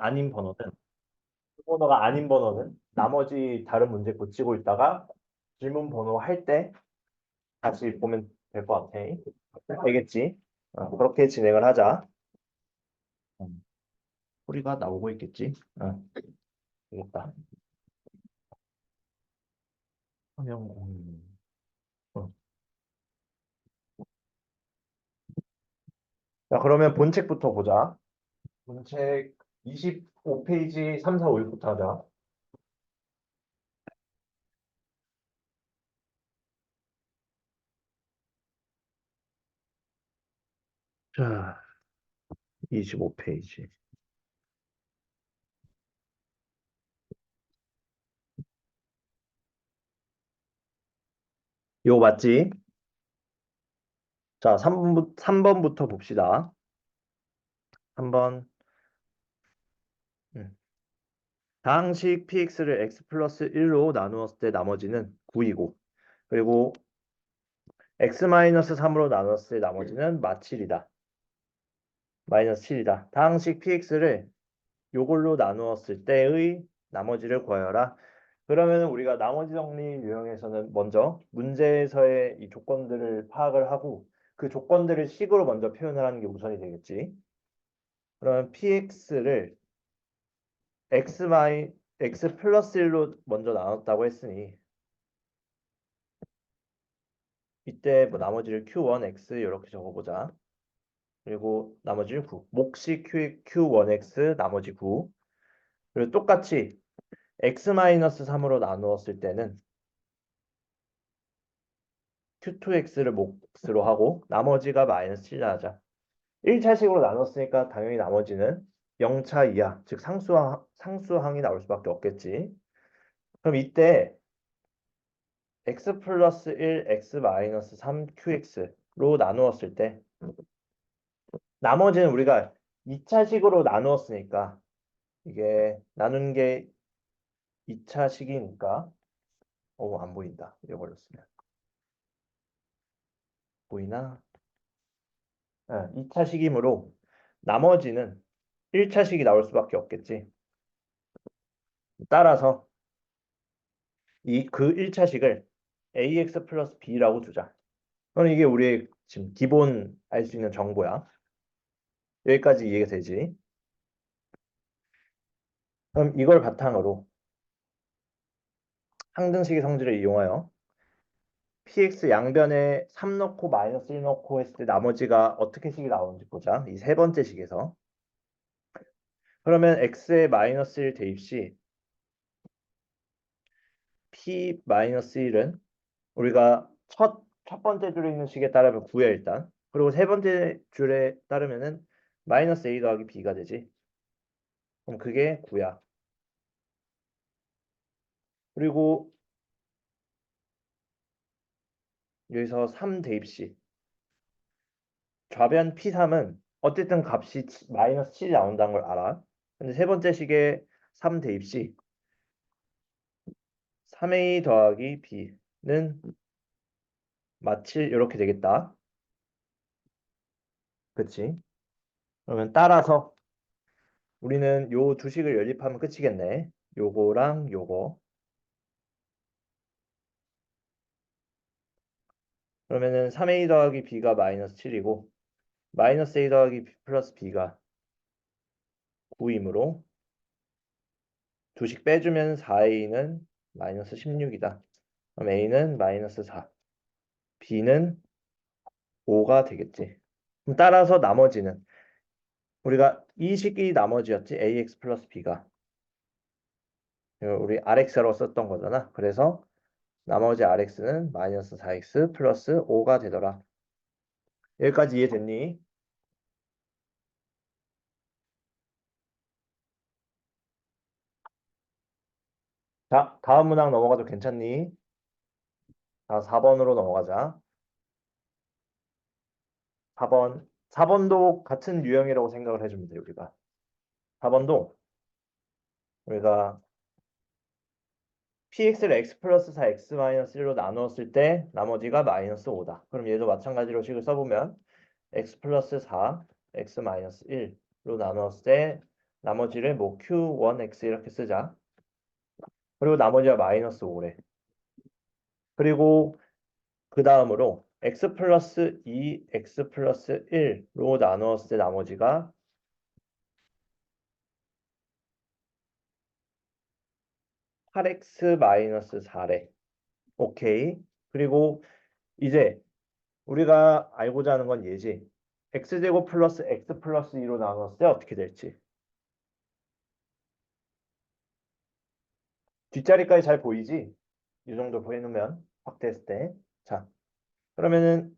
아닌 번호는 그 번호가 아닌 번호는 나머지 다른 문제 고치고 있다가 질문 번호 할 때 다시 보면 될 것 같아. 되겠지? 그렇게 진행을 하자. 소리가 나오고 있겠지? 되겠다. 화면 공유. 어. 자, 그러면 본책부터 보자. 본책 25페이지 3, 4, 5부터 하자. 자, 25페이지. 이거 맞지? 자, 3번부터 봅시다. 3번. 다항식 px를 x 플러스 1로 나누었을 때 나머지는 9이고, 그리고 x 마이너스 3으로 나누었을 때 나머지는 마7이다. 마이너스 7이다. 다항식 px를 요걸로 나누었을 때의 나머지를 구하여라. 그러면 우리가 나머지 정리 유형에서는 먼저 문제에서의 이 조건들을 파악을 하고 그 조건들을 식으로 먼저 표현을 하는 게 우선이 되겠지. 그러면 px를 x 플러스 1로 먼저 나눴다고 했으니 이때 뭐 나머지를 q1x 이렇게 적어보자. 그리고 나머지를 9. 몫이 q1x 나머지 9. 그리고 똑같이 x-3으로 나누었을 때는 q2x를 몫으로 하고 나머지가 마이너스 7 하자. 1차식으로 나눴으니까 당연히 나머지는 0차 이하, 즉 상수항이 나올 수밖에 없겠지. 그럼 이때 x 플러스 1, x 마이너스 3, qx로 나누었을 때 나머지는 우리가 2차식으로 나누었으니까 이게 나눈 게 2차식이니까 안 보인다. 잃어버렸으면. 보이나? 2차식이므로 나머지는 1차식이 나올 수밖에 없겠지. 따라서 그 1차식을 ax 플러스 b라고 두자. 그럼 이게 우리의 지금 기본 알 수 있는 정보야. 여기까지 이해가 되지? 그럼 이걸 바탕으로 항등식의 성질을 이용하여 px 양변에 3 넣고 마이너스 1 넣고 했을 때 나머지가 어떻게 식이 나오는지 보자. 이 세 번째 식에서. 그러면 x에 마이너스 1 대입 시 p 마이너스 1은 우리가 첫 번째 줄에 있는 식에 따르면 9야 일단. 그리고 세 번째 줄에 따르면은 마이너스 a 더하기 b가 되지. 그럼 그게 9야. 그리고 여기서 3 대입 시 좌변 P3은 어쨌든 값이 마이너스 7이 나온다는 걸 알아. 근데 세 번째 식에 3 대입 시 3a 더하기 b는 마7 이렇게 되겠다. 그치? 그러면 따라서 우리는 요 두 식을 연립하면 끝이겠네. 요거랑 요거. 그러면은 3a 더하기 b가 마이너스 7이고 마이너스 a 더하기 b 플러스 b가 9이므로 두 식 빼주면 4a는 마이너스 16이다. 그럼 a는 마이너스 4, b는 5가 되겠지. 그럼 따라서 나머지는 우리가 이 식이 나머지였지. ax 플러스 b가 우리 rx로 썼던 거잖아. 그래서 나머지 rx는 마이너스 4x 플러스 5가 되더라. 여기까지 이해됐니? 자, 다음 문항 넘어가도 괜찮니? 자, 4번으로 넘어가자. 4번. 4번도 같은 유형이라고 생각을 해주면 돼, 우리가. 4번도 우리가 px를 x 플러스 4, x 마이너스 1로 나누었을 때 나머지가 마이너스 5다. 그럼 얘도 마찬가지로 식을 써보면 x 플러스 4, x 마이너스 1로 나누었을 때 나머지를 뭐 Q1X 이렇게 쓰자. 그리고 나머지가 마이너스 5래. 그리고 그 다음으로 x 플러스 2, x 플러스 1로 나누었을 때 나머지가 8x 마이너스 4래. 오케이. 그리고 이제 우리가 알고자 하는 건 얘지. x제곱 플러스 x 플러스 2로 나눴을 때 어떻게 될지. 뒷자리까지 잘 보이지? 이 정도 보여놓으면 확대했을 때. 자, 그러면은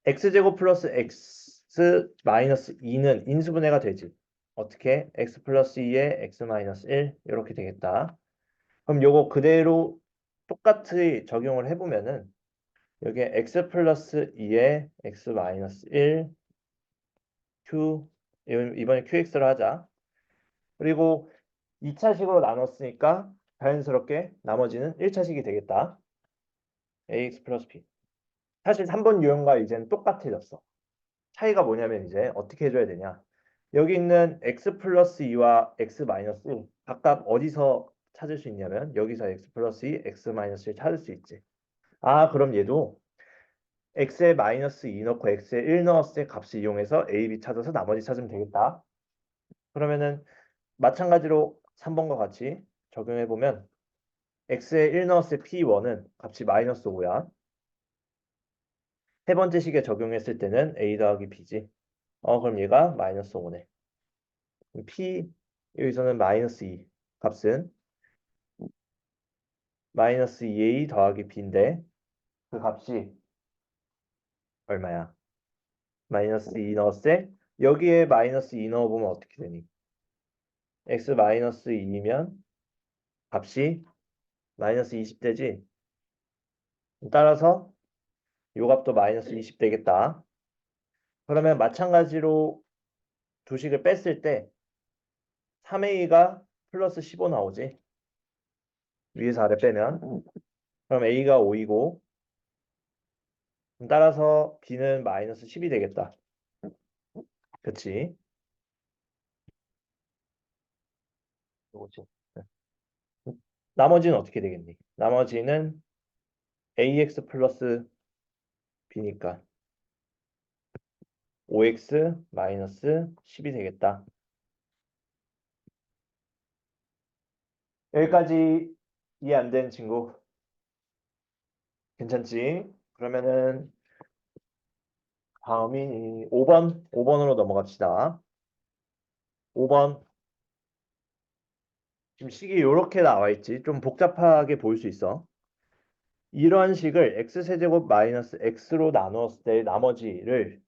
x제곱 플러스 x 마이너스 2는 인수분해가 되지. 어떻게? x 플러스 2에 x 마이너스 1 이렇게 되겠다. 그럼 요거 그대로 똑같이 적용을 해보면은 여기에 x 플러스 2에 x 마이너스 1 q 이번에 qx로 하자. 그리고 2차식으로 나눴으니까 자연스럽게 나머지는 1차식이 되겠다. ax 플러스 b. 사실 3번 유형과 이제는 똑같아졌어. 차이가 뭐냐면 이제 어떻게 해줘야 되냐. 여기 있는 x 플러스 2와 x 마이너스 1 각각 어디서 찾을 수 있냐면 여기서 x 플러스 2, x 마이너스 1 찾을 수 있지. 아 그럼 얘도 x에 마이너스 2 넣고 x에 1 넣었을 때 값을 이용해서 a, b 찾아서 나머지 찾으면 되겠다. 그러면은 마찬가지로 3번과 같이 적용해보면 x에 1 넣었을 때 p1은 값이 마이너스 5야. 세 번째 식에 적용했을 때는 a 더하기 b지. 그럼 얘가 마이너스 5네. p 여기서는 마이너스 2 값은 마이너스 2a 더하기 b인데 그 값이 얼마야? 마이너스 2 넣었을 때 여기에 마이너스 2 넣어보면 어떻게 되니? x 마이너스 2면 값이 마이너스 20 되지? 따라서 요 값도 마이너스 20 되겠다. 그러면 마찬가지로 두 식을 뺐을 때 3a가 플러스 15 나오지? 위에서 아래 빼면 그럼 a가 5이고 따라서 b는 마이너스 10이 되겠다. 그치? 요거지. 나머지는 어떻게 되겠니? 나머지는 ax 플러스 b니까 5x 마이너스 10이 되겠다. 여기까지 이해 안 되는 친구 괜찮지? 그러면은 다음이 5번으로 넘어갑시다. 5번 지금 식이 이렇게 나와 있지. 좀 복잡하게 보일 수 있어. 이러한 식을 x세제곱 마이너스 x로 나누었을 때 나머지를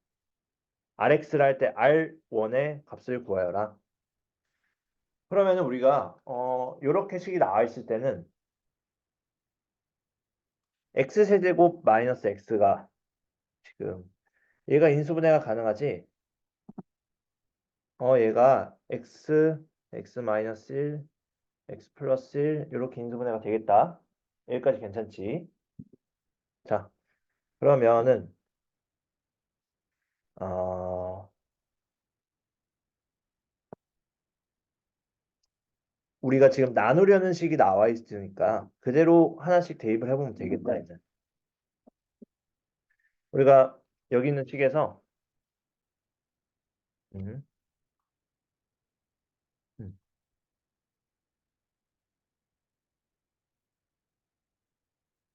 rx를 할 때 r1의 값을 구하여라. 그러면 우리가 이렇게 식이 나와 있을 때는 x세제곱 마이너스 x가 지금 얘가 인수분해가 가능하지? 얘가 x 마이너스 1, x 플러스 1 이렇게 인수분해가 되겠다. 여기까지 괜찮지? 자, 그러면은 어, 우리가 지금 나누려는 식이 나와 있으니까 그대로 하나씩 대입을 해보면 되겠다 이제. 우리가 여기 있는 식에서 음, 음,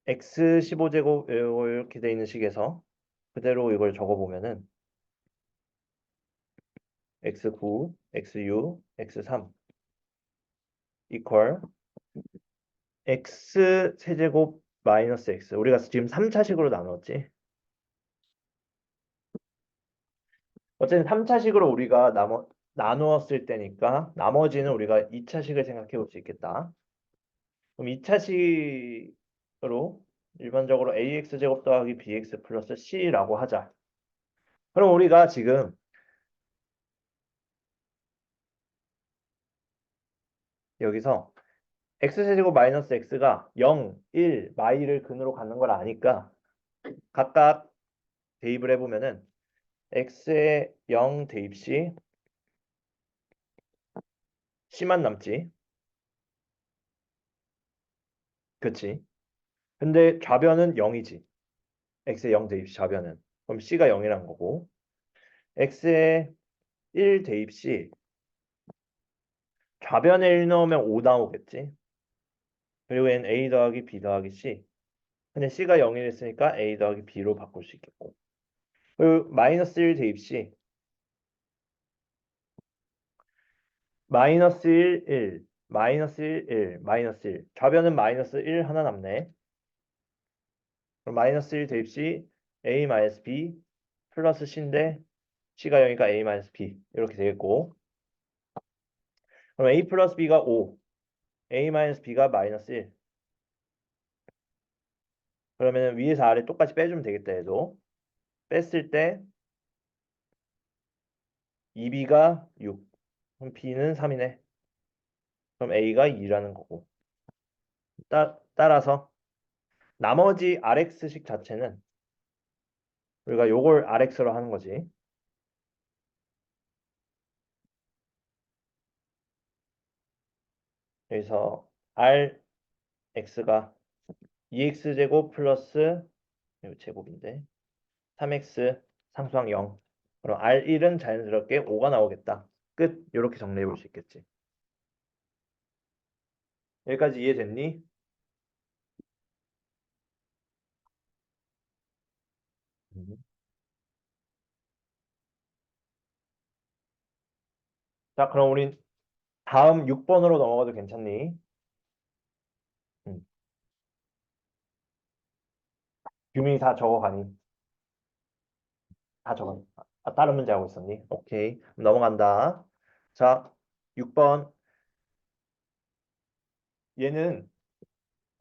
x 15제곱 이렇게 돼 있는 식에서 그대로 이걸 적어보면은 x9, x6, x3 이퀄 x 세제곱 마이너스 x 우리가 지금 3차식으로 나눴지. 어쨌든 3차식으로 우리가 나누었을 때니까 나머지는 우리가 2차식을 생각해 볼 수 있겠다. 그럼 2차식으로 일반적으로 ax제곱 더하기 bx 플러스 c라고 하자. 그럼 우리가 지금 여기서 x세제곱 마이너스 x가 0, 1, 마이를 근으로 갖는 걸 아니까 각각 대입을 해보면은 x에 0 대입 시 C만 남지. 그치? 근데 좌변은 0이지. X에 0 대입 시 좌변은. 그럼 C가 0이란 거고. X에 1 대입 시 좌변에 1 넣으면 5 나오겠지. 그리고 얘는 A 더하기 B 더하기 C. 근데 C가 0이랬으니까 A 더하기 B로 바꿀 수 있겠고. 그리고 마이너스 1 대입 시 마이너스 1, 1, 마이너스 1, 1, 마이너스 1. 좌변은 마이너스 1 하나 남네. 그럼 마이너스 1 대입 시 A 마이너스 B 플러스 C인데 C가 0이니까 A 마이너스 B 이렇게 되겠고. 그럼 A 플러스 B가 5, A 마이너스 B가 마이너스 1. 그러면 위에서 아래 똑같이 빼주면 되겠다 해도. 뺐을 때 2B가 6. 그럼 B는 3이네. 그럼 A가 2라는 거고. 따라서 나머지 RX식 자체는 우리가 요걸 RX로 하는 거지. 여기서 RX가 2X제곱 플러스 이거 제곱인데 3X 상수항 0. 그럼 R1은 자연스럽게 5가 나오겠다. 끝. 이렇게 정리해 볼 수 있겠지. 여기까지 이해됐니? 음. 자, 그럼 우린 다음 6번으로 넘어가도 괜찮니? 음. 규민이 다 적어가니? 다 적어. 다른 문제 하고 있었니? 오케이. 그럼 넘어간다. 자, 6번. 얘는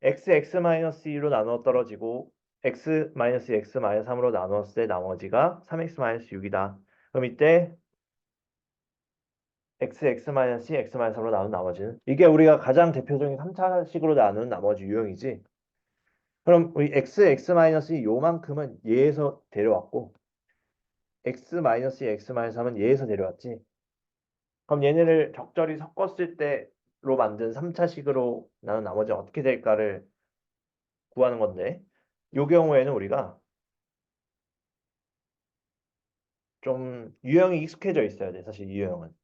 x(x-2로 나누어 떨어지고 x-x-3으로 나누었을 때 나머지가 3x-6이다. 그럼 이때 x(x-2, x-3으로 나눈 나머지는 이게 우리가 가장 대표적인 3차식으로 나누는 나머지 유형이지. 그럼 우리 x(x-2) 요만큼은 얘에서 데려왔고 x-2, x-3은 얘에서 데려왔지. 그럼 얘네를 적절히 섞었을 때로 만든 3차식으로 나눈 나머지는 어떻게 될까를 구하는 건데 이 경우에는 우리가 좀 유형이 익숙해져 있어야 돼. 사실 이 유형은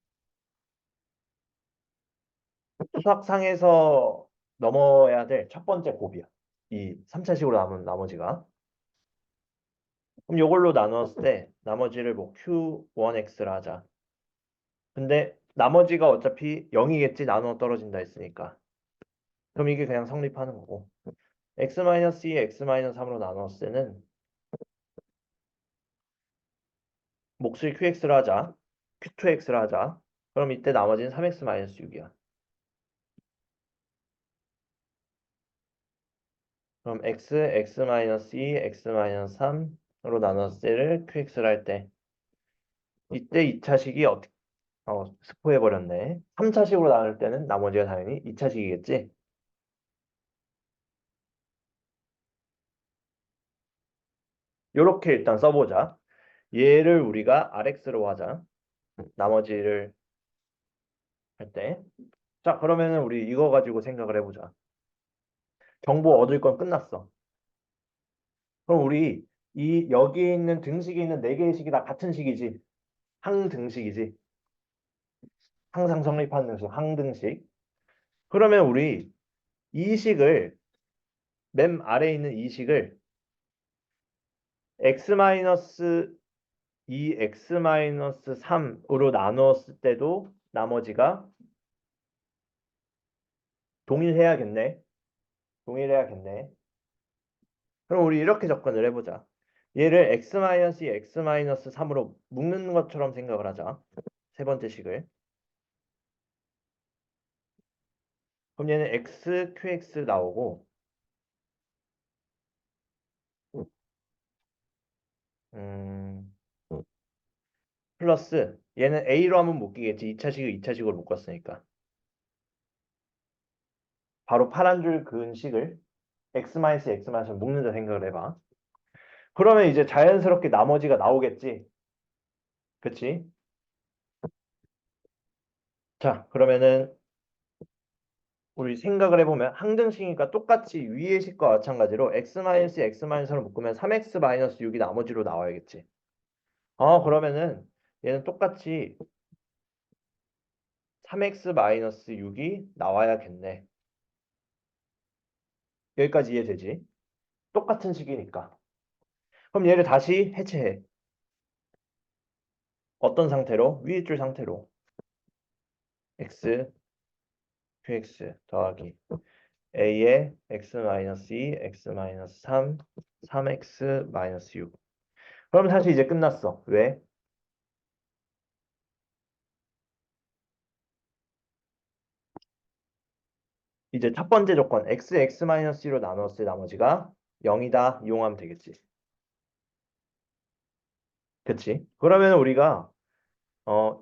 수학상에서 넘어야 될 첫 번째 고비야. 이 3차식으로 남은 나머지가. 그럼 이걸로 나누었을 때 나머지를 뭐 Q1X라 하자. 근데 나머지가 어차피 0이겠지. 나누어 떨어진다 했으니까. 그럼 이게 그냥 성립하는 거고. X-2, X-3으로 나누었을 때는 몫을 QX라 하자. Q2X라 하자. 그럼 이때 나머지는 3X-6이야. 그럼 x, x-2, x-3으로 나눴을 때를 qx를 할 때 이때 2차식이 스포해버렸네. 3차식으로 나눌 때는 나머지가 당연히 2차식이겠지. 요렇게 일단 써보자. 얘를 우리가 rx로 하자. 나머지를 할 때. 자, 그러면은 우리 이거 가지고 생각을 해보자. 정보 얻을 건 끝났어. 그럼 우리 이 여기에 있는 등식이 있는 네 개의 식이 다 같은 식이지. 항등식이지. 항상 성립하는 등식, 항등식. 그러면 우리 이 식을 맨 아래에 있는 이 식을 x-2, x-3으로 나누었을 때도 나머지가 동일해야겠네. 동일해야겠네. 그럼 우리 이렇게 접근을 해보자. 얘를 x-2, x-3으로 묶는 것처럼 생각을 하자. 세 번째 식을. 그럼 얘는 x, qx 나오고 음, 플러스 얘는 a로 하면 묶이겠지. 2차식을 2차식으로 묶었으니까. 바로 파란 줄 그은 식을 x-x-을 묶는다 생각을 해봐. 그러면 이제 자연스럽게 나머지가 나오겠지. 그치? 자, 그러면은 우리 생각을 해보면 항등식이니까 똑같이 위의 식과 마찬가지로 x-를 묶으면 3x-6이 나머지로 나와야겠지. 그러면은 얘는 똑같이 3x-6이 나와야겠네. 여기까지 이해되지? 똑같은 식이니까. 그럼 얘를 다시 해체해. 어떤 상태로? 위의 줄 상태로. x, qx 더하기 a의 x-2, x-3, 3x-6. 그럼 사실 이제 끝났어. 왜? 이제 첫 번째 조건 x, x-2로 나눴을 때 나머지가 0이다 이용하면 되겠지. 그치? 그러면 우리가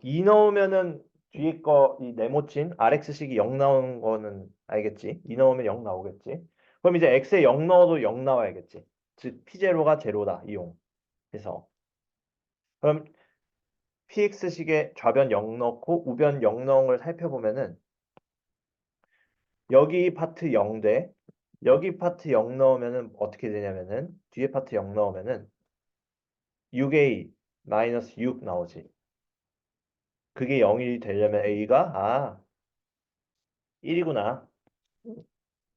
2 넣으면은 뒤에 거 이 네모친 RX식이 0 나오는 거는 알겠지? 2 넣으면 0 나오겠지? 그럼 이제 X에 0 넣어도 0 나와야겠지? 즉 P0가 제로다 이용. 그래서 그럼 PX식에 좌변 0 넣고 우변 0 넣은 걸 살펴보면은 여기 파트 0 돼. 여기 파트 0 넣으면은 어떻게 되냐면은 뒤에 파트 0 넣으면은 6A 마이너스 6 나오지. 그게 0이 되려면 A가 1이구나.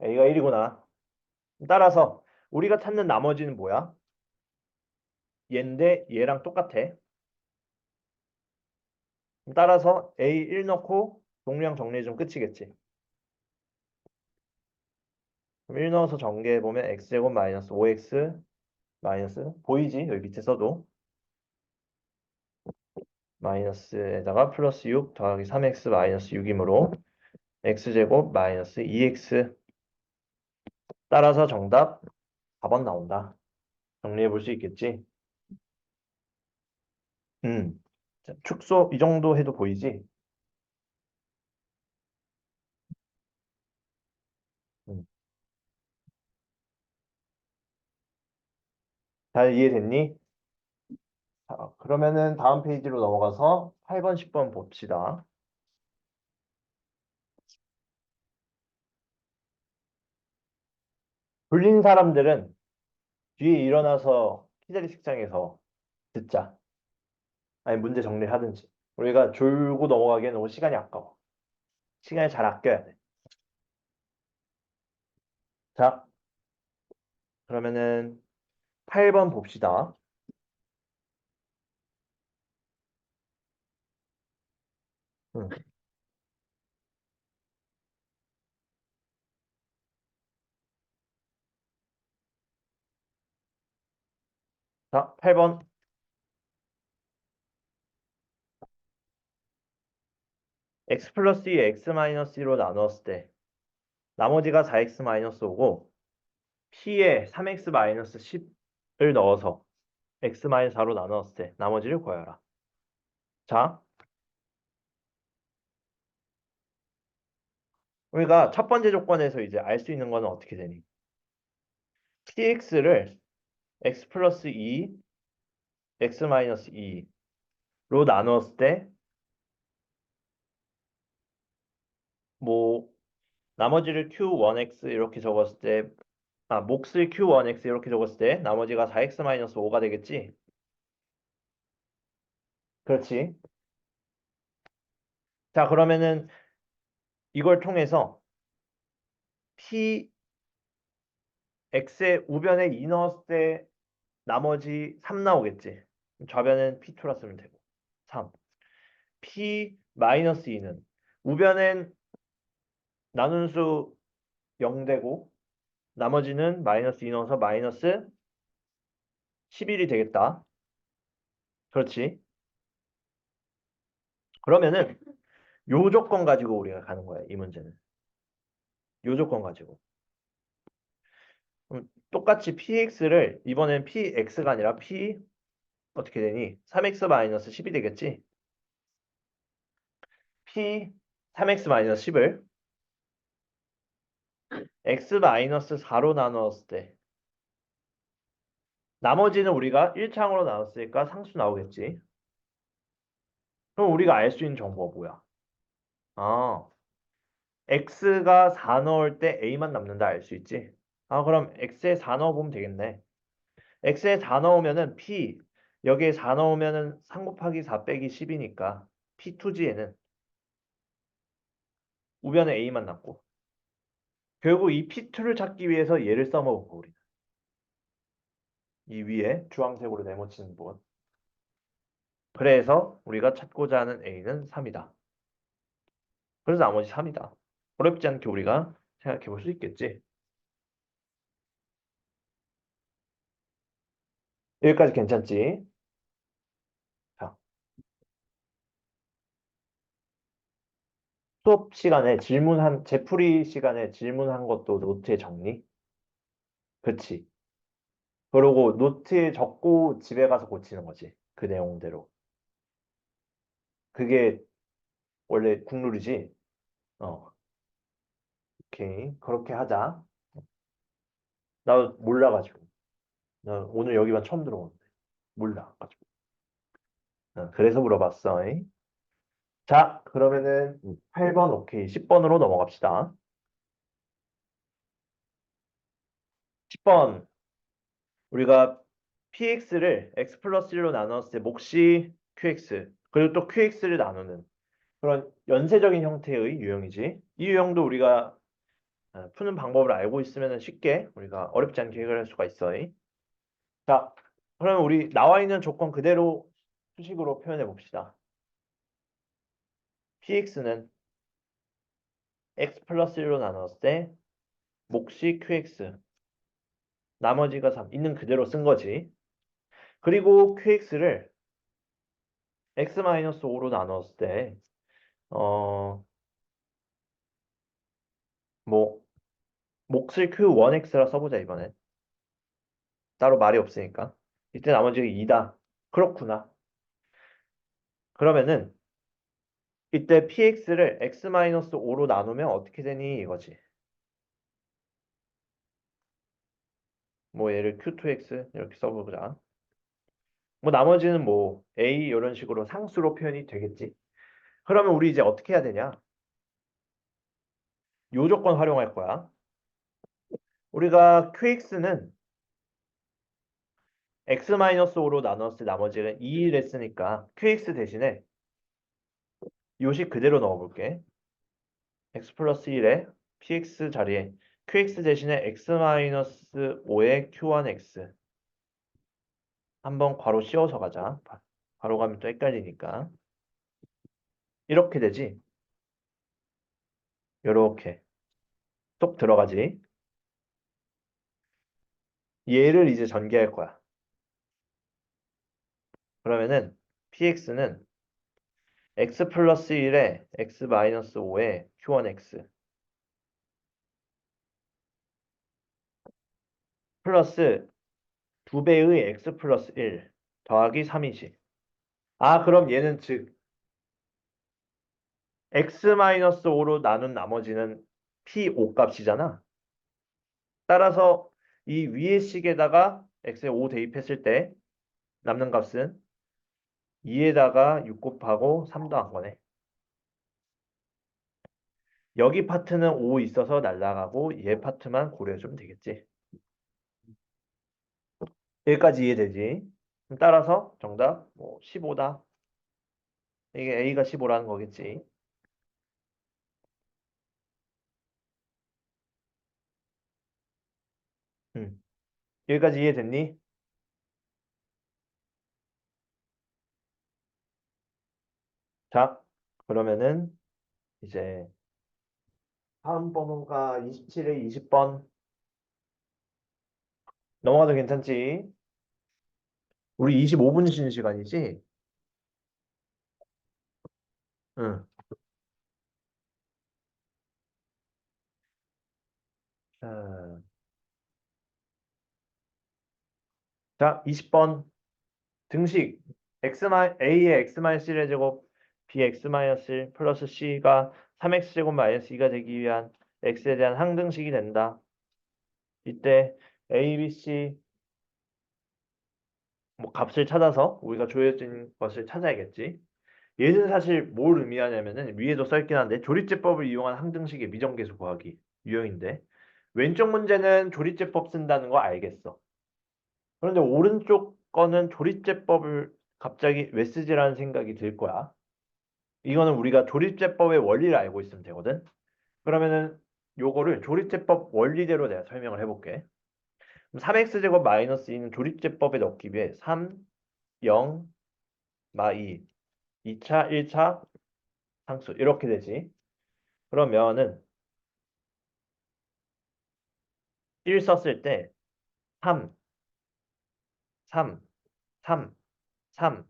A가 1이구나. 따라서 우리가 찾는 나머지는 뭐야? 얘인데 얘랑 똑같아. 따라서 A 1 넣고 동량 정리해주면 끝이겠지. 그럼 1 넣어서 전개해보면 x제곱 마이너스 5x 마이너스 보이지? 여기 밑에 써도 마이너스에다가 플러스 6 더하기 3x 마이너스 6이므로 x제곱 마이너스 2x 따라서 정답 4번 나온다. 정리해볼 수 있겠지? 음. 자, 축소 이 정도 해도 보이지? 음. 잘 이해됐니? 자, 그러면은 다음 페이지로 넘어가서 8번, 10번 봅시다. 불린 사람들은 뒤에 일어나서 키자리 책장에서 듣자. 아니 문제 정리를 하든지. 우리가 졸고 넘어가기엔 너무 시간이 아까워. 시간을 잘 아껴야 돼. 자, 그러면은 8번 봅시다. 응. 자, 8번. x 플러스 2 x 마이너스 2로 나누었을 때 나머지가 4x 마이너스 5고 p에 3x 마이너스 10을 넣어서 x 마이너스 4로 나누었을 때 나머지를 구하여라. 자, 우리가 첫 번째 조건에서 이제 알 수 있는 거는 어떻게 되니? px를 x 플러스 2, x 마이너스 2로 나누었을 때 뭐 나머지를 q1x 이렇게 적었을 때 몫을 q1x 이렇게 적었을 때 나머지가 4x 마이너스 5가 되겠지? 그렇지. 자, 그러면은 이걸 통해서 p x의 우변에 2 넣었을 때 나머지 3 나오겠지. 좌변은 p2라 쓰면 되고 3. p 마이너스 2는 우변엔 나눈 수 0 되고 나머지는 마이너스 2 넣어서 마이너스 11이 되겠다. 그렇지. 그러면은 요 조건 가지고 우리가 가는 거야, 이 문제는. 요 조건 가지고. 똑같이 px를 이번엔 px가 아니라 p 어떻게 되니? 3x 마이너스 10이 되겠지? p 3x 마이너스 10을 x 마이너스 4로 나누었을 때 나머지는 우리가 1창으로 나눴으니까 상수 나오겠지? 그럼 우리가 알 수 있는 정보가 뭐야? 아, x가 4 넣을 때 a만 남는다 알 수 있지? 아, 그럼 x에 4 넣어보면 되겠네. x에 4 넣으면은 p, 여기에 4 넣으면은 3 곱하기 4 빼기 10이니까 p2g에는 우변에 a만 남고. 결국 이 p2를 찾기 위해서 얘를 써먹은 거, 우리는. 이 위에 주황색으로 네모치는 부분. 그래서 우리가 찾고자 하는 a는 3이다. 그래서 나머지 3이다. 어렵지 않게 우리가 생각해 볼 수 있겠지? 여기까지 괜찮지? 자, 수업 시간에 제풀이 시간에 질문한 것도 노트에 적니? 그치? 그러고 노트에 적고 집에 가서 고치는 거지. 그 내용대로. 그게 원래 국룰이지? 어, 오케이. 그렇게 하자. 나 몰라가지고. 나 오늘 여기만 처음 들어오는데. 몰라가지고. 그래서 물어봤어. 이. 자, 그러면은 8번 오케이. 10번으로 넘어갑시다. 10번. 우리가 px를 x 플러스 1로 나눴을 때 몫이 qx. 그리고 또 qx를 나누는 그런 연쇄적인 형태의 유형이지. 이 유형도 우리가 푸는 방법을 알고 있으면 쉽게 우리가 어렵지 않게 해결할 수가 있어. 자, 그러면 우리 나와 있는 조건 그대로 수식으로 표현해 봅시다. px는 x 플러스 1로 나눴을 때 몫이 qx, 나머지가 3, 있는 그대로 쓴 거지. 그리고 qx를 x 마이너스 5로 나눴을 때 어, 뭐 몫을 q1x라 써보자 이번엔. 따로 말이 없으니까. 이때 나머지가 2다. 그렇구나. 그러면은 이때 px를 x-5로 나누면 어떻게 되니 이거지. 뭐 얘를 q2x 이렇게 써보자. 뭐 나머지는 뭐 a 이런 식으로 상수로 표현이 되겠지. 그러면 우리 이제 어떻게 해야 되냐? 요 조건 활용할 거야. 우리가 qx는 x-5로 나눴을 때 나머지가 2를 했으니까 qx 대신에 요식 그대로 넣어볼게. x 플러스 1에 px 자리에 qx 대신에 x-5의 q1x 한번 괄호 씌워서 가자. 괄호 가면 또 헷갈리니까. 이렇게 되지. 요렇게 쏙 들어가지. 얘를 이제 전개할 거야. 그러면은 px는 x 플러스 1에 x 마이너스 5에 q1x 플러스 2배의 x 플러스 1 더하기 3이지. 아, 그럼 얘는 즉 x-5로 나눈 나머지는 p5 값이잖아. 따라서 이 위의 식에다가 x에 5 대입했을 때 남는 값은 2에다가 6 곱하고 3 더한 거네. 여기 파트는 5 있어서 날라가고 얘 파트만 고려해주면 되겠지. 여기까지 이해되지? 따라서 정답 뭐 15다. 이게 A가 15라는 거겠지. 음. 여기까지 이해됐니? 자, 그러면은 이제 다음 번호가 27에 20번 넘어가도 괜찮지? 우리 25분 쉬는 시간이지? 응. 자, 20번 등식 A의 x-1의 제곱 bx-1 플러스 c가 3x 제곱 마이너스 2가 되기 위한 x에 대한 항등식이 된다. 이때 a, b, c 뭐 값을 찾아서 우리가 조여진 것을 찾아야겠지. 얘는 사실 뭘 의미하냐면은 위에도 써있긴 한데 조립제법을 이용한 항등식의 미정계수 구하기 유형인데 왼쪽 문제는 조립제법 쓴다는 거 알겠어. 그런데 오른쪽 거는 조립제법을 갑자기 왜 쓰지라는 생각이 들 거야. 이거는 우리가 조립제법의 원리를 알고 있으면 되거든. 그러면은 요거를 조립제법 원리대로 내가 설명을 해볼게. 3x제곱 마이너스 2는 조립제법에 넣기 위해 3, 0, 마 2, 2차, 1차 상수 이렇게 되지. 그러면은 1 썼을 때 3, 3, 3, 3,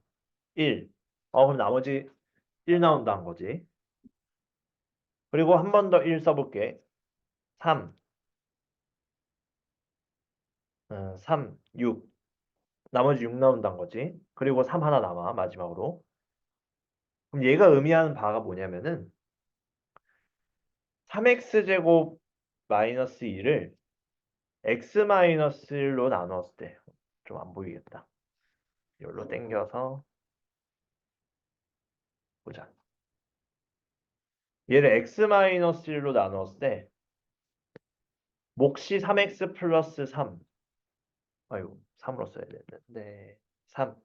1. 그럼 나머지 1 나온다는 거지. 그리고 한 번 더 1 써볼게. 3, 3, 6. 나머지 6 나온다는 거지. 그리고 3 하나 남아, 마지막으로. 그럼 얘가 의미하는 바가 뭐냐면은 3x제곱 마이너스 2를 x 마이너스 1로 나누었을 때 좀 안 보이겠다. 이걸로 당겨서 보자. 얘를 x 마이너스 1로 나누었을 때 몫이 3x 플러스 3. 아이고 3으로 써야 되는데 3.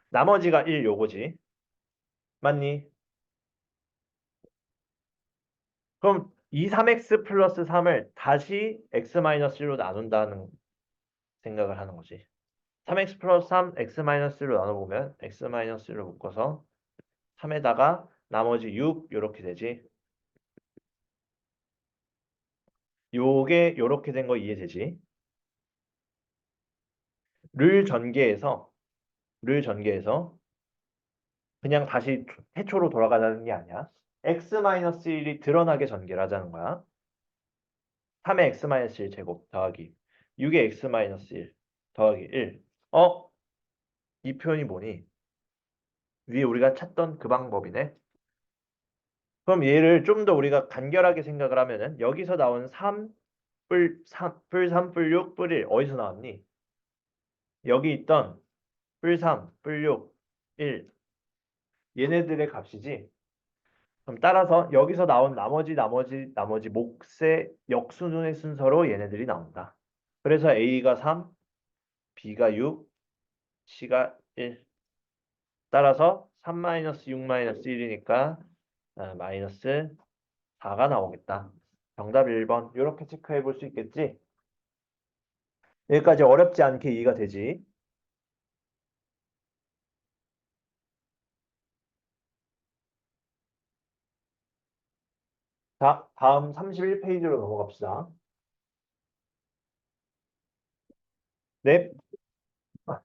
나머지가 1 요거지. 맞니? 그럼 이 3x 플러스 3을 다시 x 마이너스 1로 나눈다는 생각을 하는 거지. 3x 플러스 3, x 마이너스 1로 나눠보면 x 마이너스 1로 묶어서 3에다가 나머지 6 요렇게 되지. 요게 요렇게 된 거 이해되지? 를 전개해서 그냥 다시 해초로 돌아가자는 게 아니야. x-1이 드러나게 전개를 하자는 거야. 3의 x-1 제곱 더하기 6의 x-1 더하기 1. 이 표현이 뭐니? 위에 우리가 찾던 그 방법이네. 그럼 얘를 좀 더 우리가 간결하게 생각을 하면은 여기서 나온 3, 뿔 3, 뿔 6, 뿔 1 어디서 나왔니? 여기 있던 뿔 3, 뿔 6, 1 얘네들의 값이지. 그럼 따라서 여기서 나온 나머지 몫의 역순의 순서로 얘네들이 나온다. 그래서 A가 3, B가 6, C가 1. 따라서 3-6-1이니까 마이너스 4가 나오겠다. 정답 1번. 이렇게 체크해 볼 수 있겠지? 여기까지 어렵지 않게 이해가 되지? 자, 다음 31페이지로 넘어갑시다. 네. 아,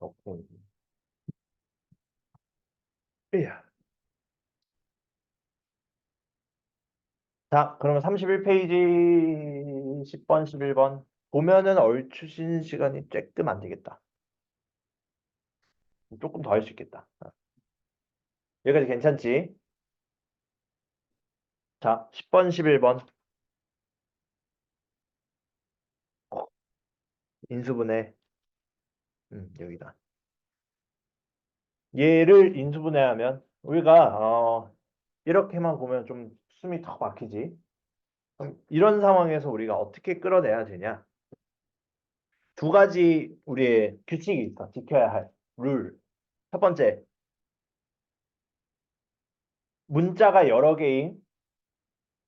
오케이. 이야. 자, 그러면 31페이지 10번, 11번. 보면은 얼추 쉬는 시간이 조금 안 되겠다. 조금 더 할 수 있겠다. 여기까지 괜찮지? 자, 10번, 11번. 인수분해. 여기다. 얘를 인수분해하면 우리가 이렇게만 보면 좀 숨이 턱 막히지. 그럼 이런 상황에서 우리가 어떻게 끌어내야 되냐? 두 가지 우리의 규칙이 있어. 지켜야 할 룰. 첫 번째, 문자가 여러 개인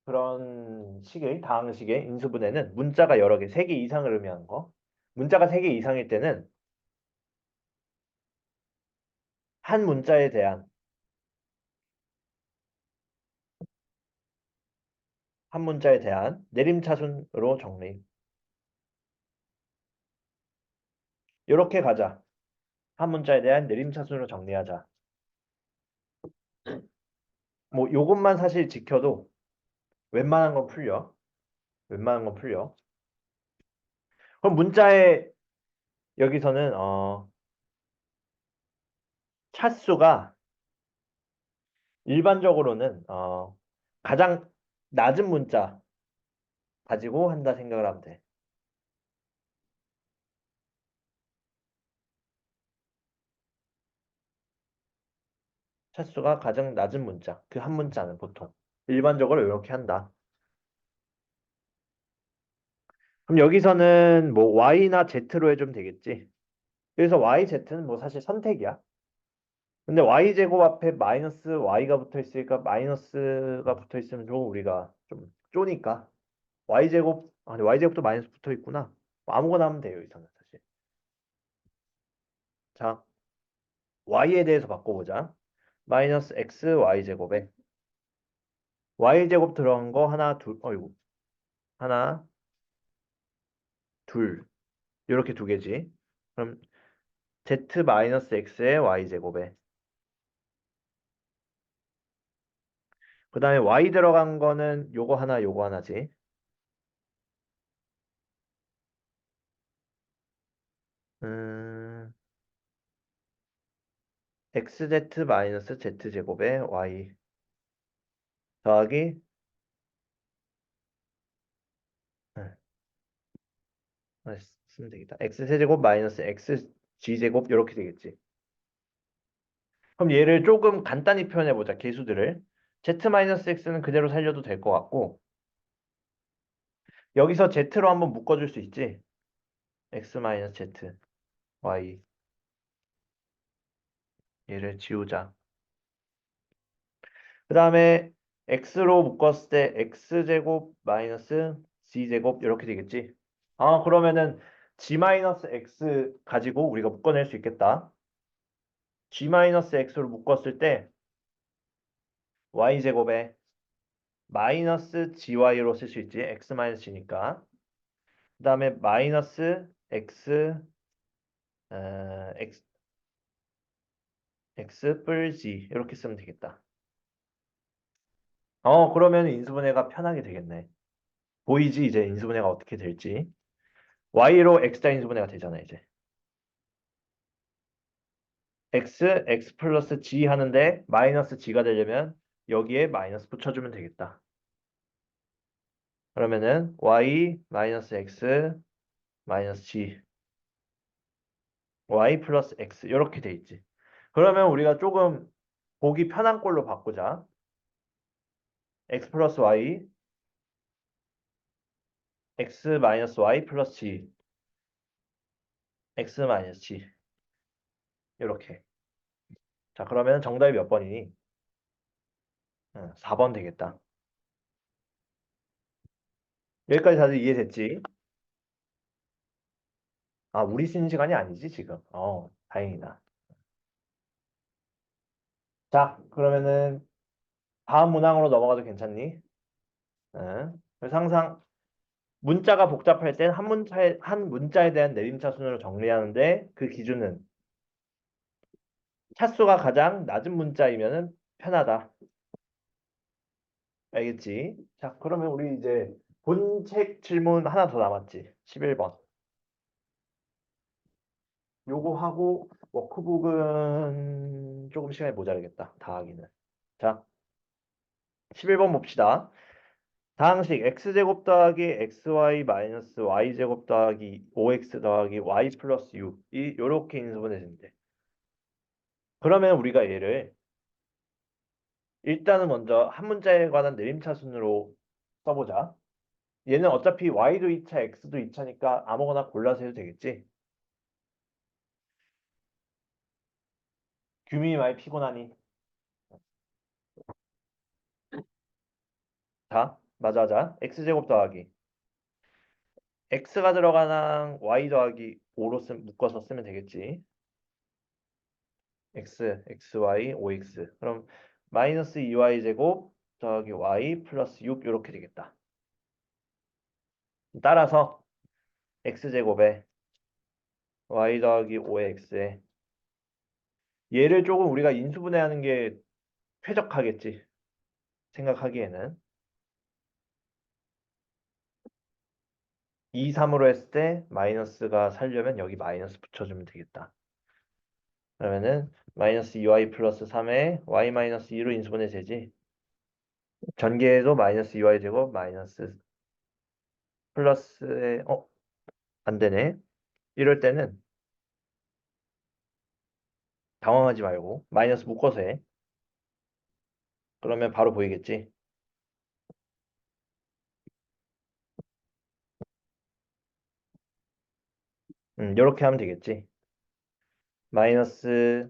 그런 식의 다항식의 인수분해는 문자가 여러 개, 세 개 이상을 의미하는 거. 문자가 세 개 이상일 때는 한 문자에 대한 내림차순으로 정리. 이렇게 가자. 한 문자에 대한 내림차순으로 정리하자. 뭐 요것만 사실 지켜도 웬만한 건 풀려. 웬만한 건 풀려. 그럼 문자의 여기서는 차수가 일반적으로는 가장 낮은 문자 가지고 한다 생각을 하면 돼. 차수가 가장 낮은 문자. 그 한 문자는 보통. 일반적으로 이렇게 한다. 그럼 여기서는 뭐 y나 z로 해주면 되겠지. 그래서 y, z는 뭐 사실 선택이야. 근데 y제곱 앞에 마이너스 y가 붙어 있으니까 마이너스가 붙어 있으면 좀 우리가 좀 쪼니까 y제곱, 아, 근데 y제곱도 마이너스 붙어 있구나. 뭐 아무거나 하면 돼요, 여기서는 사실. 자, y에 대해서 바꿔보자. 마이너스 x y제곱에 y제곱 들어간 거 하나, 둘, 어이구, 하나, 둘, 이렇게 두 개지. 그럼 z 마이너스 x의 y제곱에 그 다음에 y 들어간 거는 요거 하나, 요거 하나지. 음, xz 마이너스 z제곱에 y 더하기 네, 쓰면 되겠다. x세제곱 마이너스 xg제곱 이렇게 되겠지. 그럼 얘를 조금 간단히 표현해 보자. 계수들을. z 마이너스 x는 그대로 살려도 될 것 같고 여기서 z로 한번 묶어줄 수 있지. x 마이너스 z y 얘를 지우자. 그 다음에 x로 묶었을 때 x제곱 마이너스 g제곱 이렇게 되겠지. 아 그러면은 g 마이너스 x 가지고 우리가 묶어낼 수 있겠다. g 마이너스 x로 묶었을 때 y제곱에 마이너스 gy로 쓸 수 있지. x 마이너스 g니까. 그 다음에 마이너스 x x x 뿔 g 이렇게 쓰면 되겠다. 그러면 인수분해가 편하게 되겠네. 보이지 이제 인수분해가 어떻게 될지. y로 x자 인수분해가 되잖아 이제. x 플러스 g 하는데 마이너스 g가 되려면 여기에 마이너스 붙여주면 되겠다. 그러면은 y 마이너스 x 마이너스 g y 플러스 x 이렇게 돼 있지. 그러면 우리가 조금 보기 편한 꼴로 바꾸자. x 플러스 y x 마이너스 y 플러스 g x 마이너스 g 이렇게. 자 그러면 정답이 몇 번이니? 4번 되겠다. 여기까지 다들 이해됐지? 아 우리 쉬는 시간이 아니지 지금. 다행이다. 자 그러면은 다음 문항으로 넘어가도 괜찮니? 그래서 항상 문자가 복잡할 땐 한 문자에 대한 내림차 순으로 정리하는데 그 기준은 차수가 가장 낮은 문자이면은 편하다. 알겠지? 자, 그러면 우리 이제 본책 질문 하나 더 남았지. 11번. 요거 하고 워크북은 조금 시간이 모자르겠다. 다 하기는. 자, 11번 봅시다. 다항식 x제곱 더하기 xy 마이너스 y제곱 더하기 5x 더하기 y 플러스 6이 요렇게 인수분해되면 돼. 그러면 우리가 얘를 일단은 먼저 한 문자에 관한 내림차 순으로 써보자. 얘는 어차피 y도 2차, x도 2차니까 아무거나 골라서 해도 되겠지. 규민이 많이 피곤하니. 자, 맞아, 하자. x제곱 더하기 x가 들어가는 y 더하기 5로 묶어서 쓰면 되겠지. xy, 5x. 그럼 마이너스 2y제곱 더하기 y 플러스 6 이렇게 되겠다. 따라서 x제곱에 y 더하기 5x에 얘를 조금 우리가 인수분해하는 게 쾌적하겠지. 생각하기에는 2, 3으로 했을 때 마이너스가 살려면 여기 마이너스 붙여주면 되겠다. 그러면은 마이너스 2y 플러스 3에 y 마이너스 2로 인수분해 되지. 전개에도 마이너스 2y 제곱 마이너스 플러스에 안 되네. 이럴 때는 당황하지 말고 마이너스 묶어서 해. 그러면 바로 보이겠지? 이렇게 하면 되겠지. 마이너스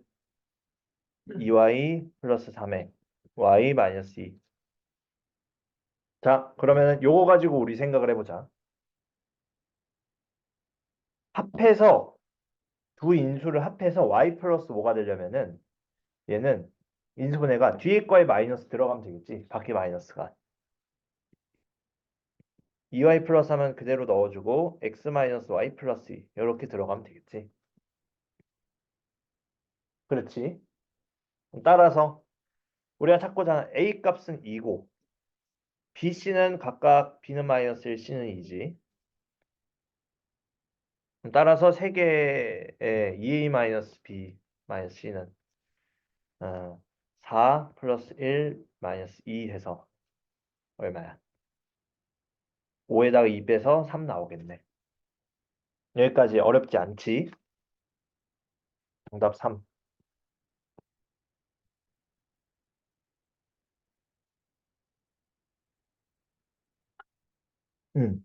2y 플러스 3x y 마이너스 2. 자, 그러면 요거 가지고 우리 생각을 해보자. 합해서 두 인수를 합해서 y 플러스 5가 되려면은 얘는 인수분해가 뒤에 거에 마이너스 들어가면 되겠지. 밖에 마이너스가. 2y 플러스 하면 그대로 넣어주고 x 마이너스 y 플러스 2 이렇게 들어가면 되겠지. 그렇지. 따라서 우리가 찾고자 하는 a 값은 2고 b, c는 각각 b는 마이너스 1, c는 2지. 따라서 세 개의 2a 마이너스 b 마이너스 c는 4 플러스 1 마이너스 2 해서 얼마야? 5에다가 2 빼서 3 나오겠네. 여기까지 어렵지 않지? 정답 3. 음.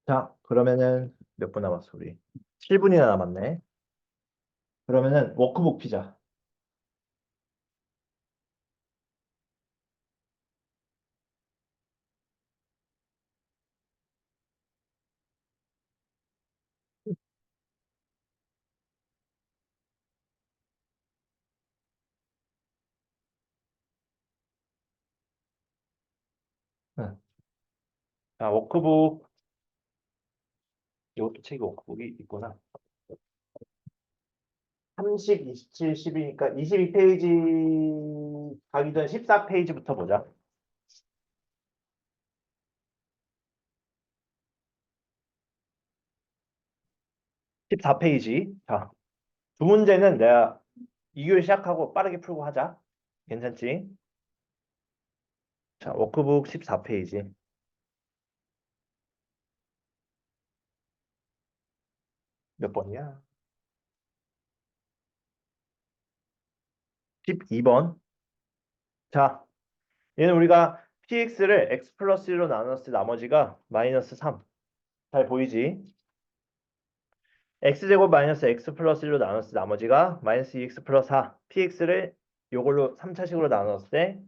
자, 그러면은 몇 분 남았어, 우리? 7분이나 남았네. 그러면은 워크북 피자. 응. 자, 워크북. 이것도 책이 워크북이 있구나. 30, 27, 12니까 22페이지 가기 전 14페이지부터 보자. 14페이지. 자, 두 문제는 내가 2교시 시작하고 빠르게 풀고 하자. 괜찮지? 자, 워크북 14페이지. 몇 번이야? 12번. 자, 얘는 우리가 px를 x 플러스 1로 나눴을 때 나머지가 마이너스 3. 잘 보이지? x제곱 마이너스 x 플러스 1로 나눴을 때 나머지가 마이너스 2x 플러스 4. px를 요걸로 3차식으로 나눴을 때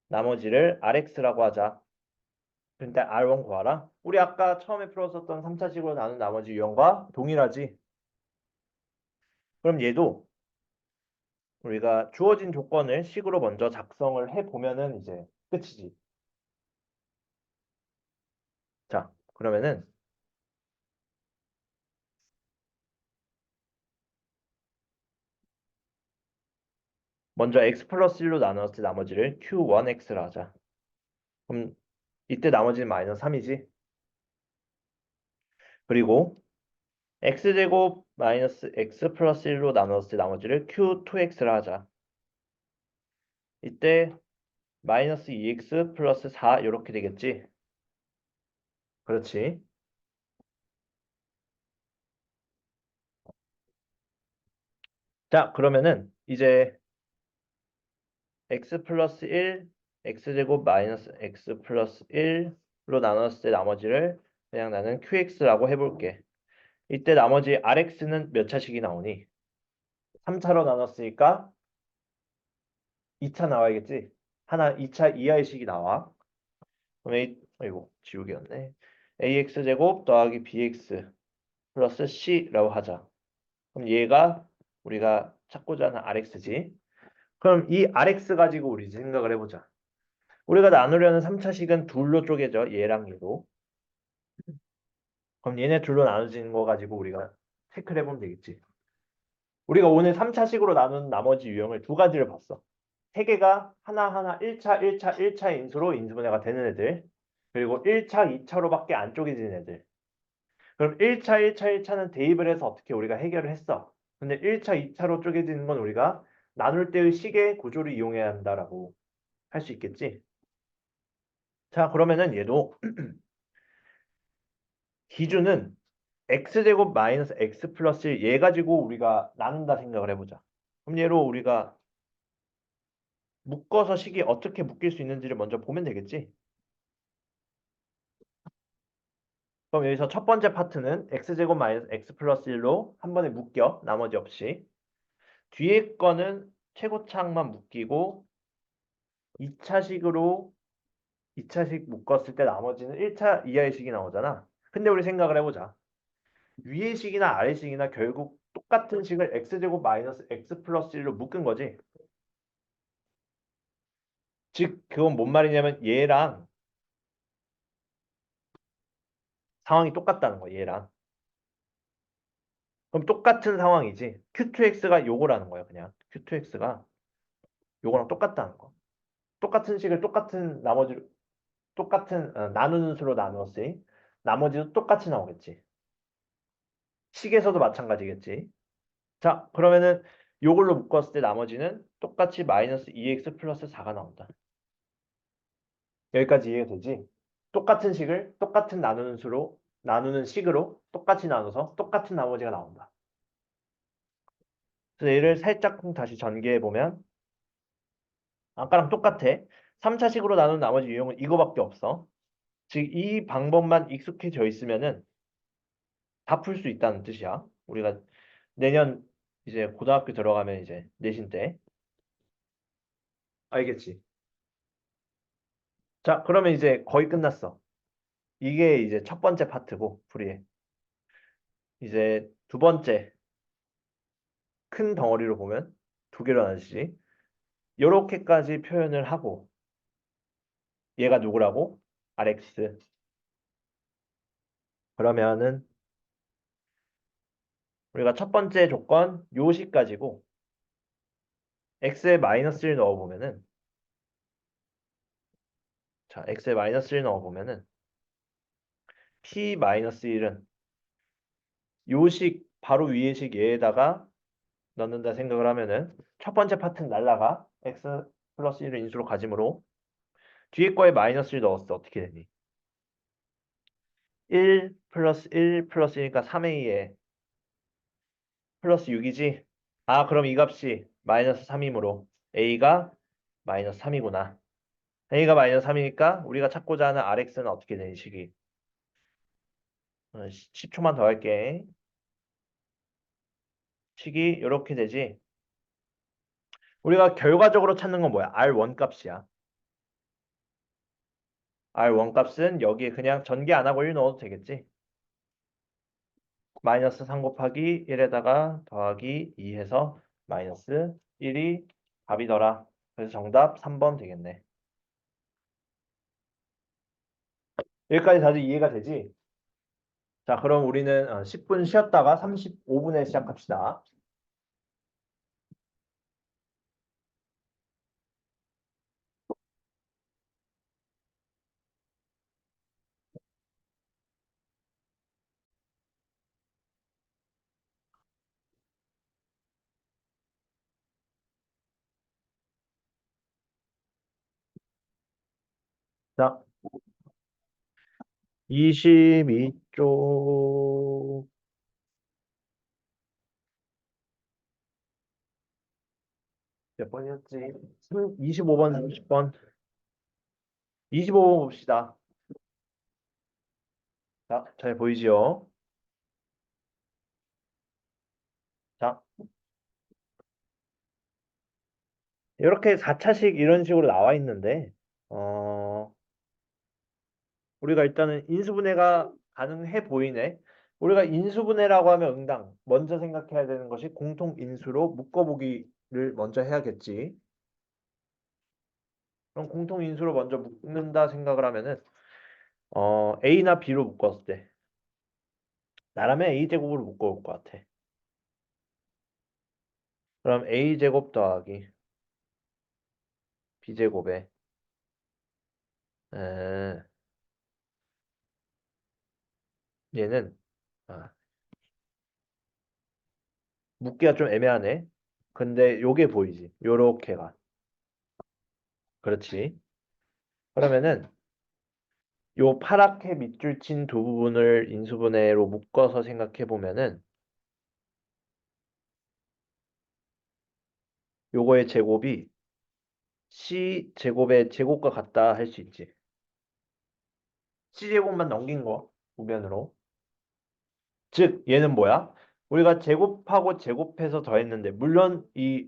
나머지를 rx라고 하자. 근데 R1 구하라. 우리 아까 처음에 풀었었던 3차식으로 나눈 나머지 유형과 동일하지. 그럼 얘도 우리가 주어진 조건을 식으로 먼저 작성을 해보면은 이제 끝이지. 자, 그러면은 먼저 x 플러스 1로 나눴을 때 나머지를 q1x라 하자. 그럼 이때 나머지는 마이너스 3이지. 그리고 x제곱 마이너스 x 플러스 1로 나눴을 때 나머지를 q2x라 하자. 이때 마이너스 2x 플러스 4 이렇게 되겠지. 그렇지. 자, 그러면은 이제 x 플러스 1, x제곱 마이너스 x 플러스 1로 나눴을 때 나머지를 그냥 나는 qx라고 해볼게. 이때 나머지 rx는 몇 차식이 나오니? 3차로 나눴으니까 2차 나와야겠지? 하나 2차 이하의식이 나와. 그럼 이거 지우개였네. ax제곱 더하기 bx 플러스 c라고 하자. 그럼 얘가 우리가 찾고자 하는 rx지. 그럼 이 rx 가지고 우리 생각을 해보자. 우리가 나누려는 3차식은 둘로 쪼개져. 얘랑 얘도. 그럼 얘네 둘로 나눠지는 거 가지고 우리가 체크를 해보면 되겠지. 우리가 오늘 3차식으로 나눈 나머지 유형을 두 가지를 봤어. 세 개가 하나하나 1차, 1차, 1차 인수로 인수분해가 되는 애들. 그리고 1차, 2차로밖에 안 쪼개지는 애들. 그럼 1차, 1차, 1차는 대입을 해서 어떻게 우리가 해결을 했어. 근데 1차, 2차로 쪼개지는 건 우리가 나눌 때의 식의 구조를 이용해야 한다라고 할 수 있겠지. 자, 그러면은 얘도 기준은 x제곱 마이너스 x 플러스 1, 얘 가지고 우리가 나눈다 생각을 해보자. 그럼 얘로 우리가 묶어서 식이 어떻게 묶일 수 있는지를 먼저 보면 되겠지. 그럼 여기서 첫 번째 파트는 x제곱 마이너스 x 플러스 1로 한 번에 묶여, 나머지 없이. 뒤에 거는 최고차항만 묶이고 2차식으로 2차식 묶었을 때 나머지는 1차 이하의 식이 나오잖아. 근데 우리 생각을 해보자. 위의 식이나 아래 식이나 결국 똑같은 식을 x제곱 마이너스 x 플러스 1로 묶은 거지. 즉 그건 뭔 말이냐면 얘랑 상황이 똑같다는 거야. 얘랑. 그럼 똑같은 상황이지. Q2X가 요거라는 거야. 그냥 Q2X가 요거랑 똑같다는 거. 똑같은 식을 똑같은 나머지 똑같은 나누는 수로 나누었으니 나머지도 똑같이 나오겠지. 식에서도 마찬가지겠지. 자, 그러면은 요걸로 묶었을 때 나머지는 똑같이 마이너스 2x 플러스 4가 나온다. 여기까지 이해가 되지? 똑같은 식을 똑같은 나누는 수로 나누는 식으로 똑같이 나눠서 똑같은 나머지가 나온다. 그래서 얘를 살짝 다시 전개해 보면 아까랑 똑같아. 3차식으로 나눈 나머지 유형은 이거밖에 없어. 즉 이 방법만 익숙해져 있으면은 다 풀 수 있다는 뜻이야. 우리가 내년 이제 고등학교 들어가면 이제 내신 때 알겠지? 자, 그러면 이제 거의 끝났어. 이게 이제 첫 번째 파트고 풀이에. 이제 두 번째 큰 덩어리로 보면 두 개로 나뉘지. 요렇게까지 표현을 하고 얘가 누구라고? RX. 그러면은 우리가 첫 번째 조건 요식 가지고 x에 마이너스를 넣어보면은 자, x에 마이너스를 넣어보면은 p 마이너스 1은 요식 바로 위의 식 얘에다가 넣는다 생각을 하면은 첫 번째 파트는 날라가 x 플러스 1을 인수로 가지므로 뒤에 거에 마이너스를 넣었어. 어떻게 되니? 1 플러스 1 플러스 1이니까 3a에 플러스 6이지? 아, 그럼 이 값이 마이너스 3이므로 a가 마이너스 3이구나. a가 마이너스 3이니까 우리가 찾고자 하는 rx는 어떻게 되니, 식이? 10초만 더 할게. 식이 이렇게 되지. 우리가 결과적으로 찾는 건 뭐야? R1 값이야. R1 값은 여기에 그냥 전개 안 하고 1 넣어도 되겠지? 마이너스 3 곱하기 1에다가 더하기 2 해서 마이너스 1이 답이더라. 그래서 정답 3번 되겠네. 여기까지 다들 이해가 되지? 자, 그럼 우리는 10분 쉬었다가 35분에 시작합시다. 자, 22쪽 몇 번이었지? 25번, 30번. 25번 봅시다. 자, 잘 보이지요? 자, 이렇게 4차식 이런 식으로 나와 있는데, 어, 우리가 일단은 인수분해가 가능해 보이네. 우리가 인수분해라고 하면 응당. 먼저 생각해야 되는 것이 공통인수로 묶어보기를 먼저 해야겠지. 그럼 공통인수로 먼저 묶는다 생각을 하면은, A나 B로 묶었을 때, 나라면 A제곱으로 묶어올 것 같아. 그럼 A제곱 더하기 B제곱에, 에, 얘는, 아, 묶기가 좀 애매하네. 근데 요게 보이지? 요렇게가. 그렇지. 그러면은 요 파랗게 밑줄 친 두 부분을 인수분해로 묶어서 생각해 보면은 요거의 제곱이 C 제곱의 제곱과 같다 할 수 있지. C 제곱만 넘긴 거 우변으로. 즉 얘는 뭐야? 우리가 제곱하고 제곱해서 더했는데 물론 이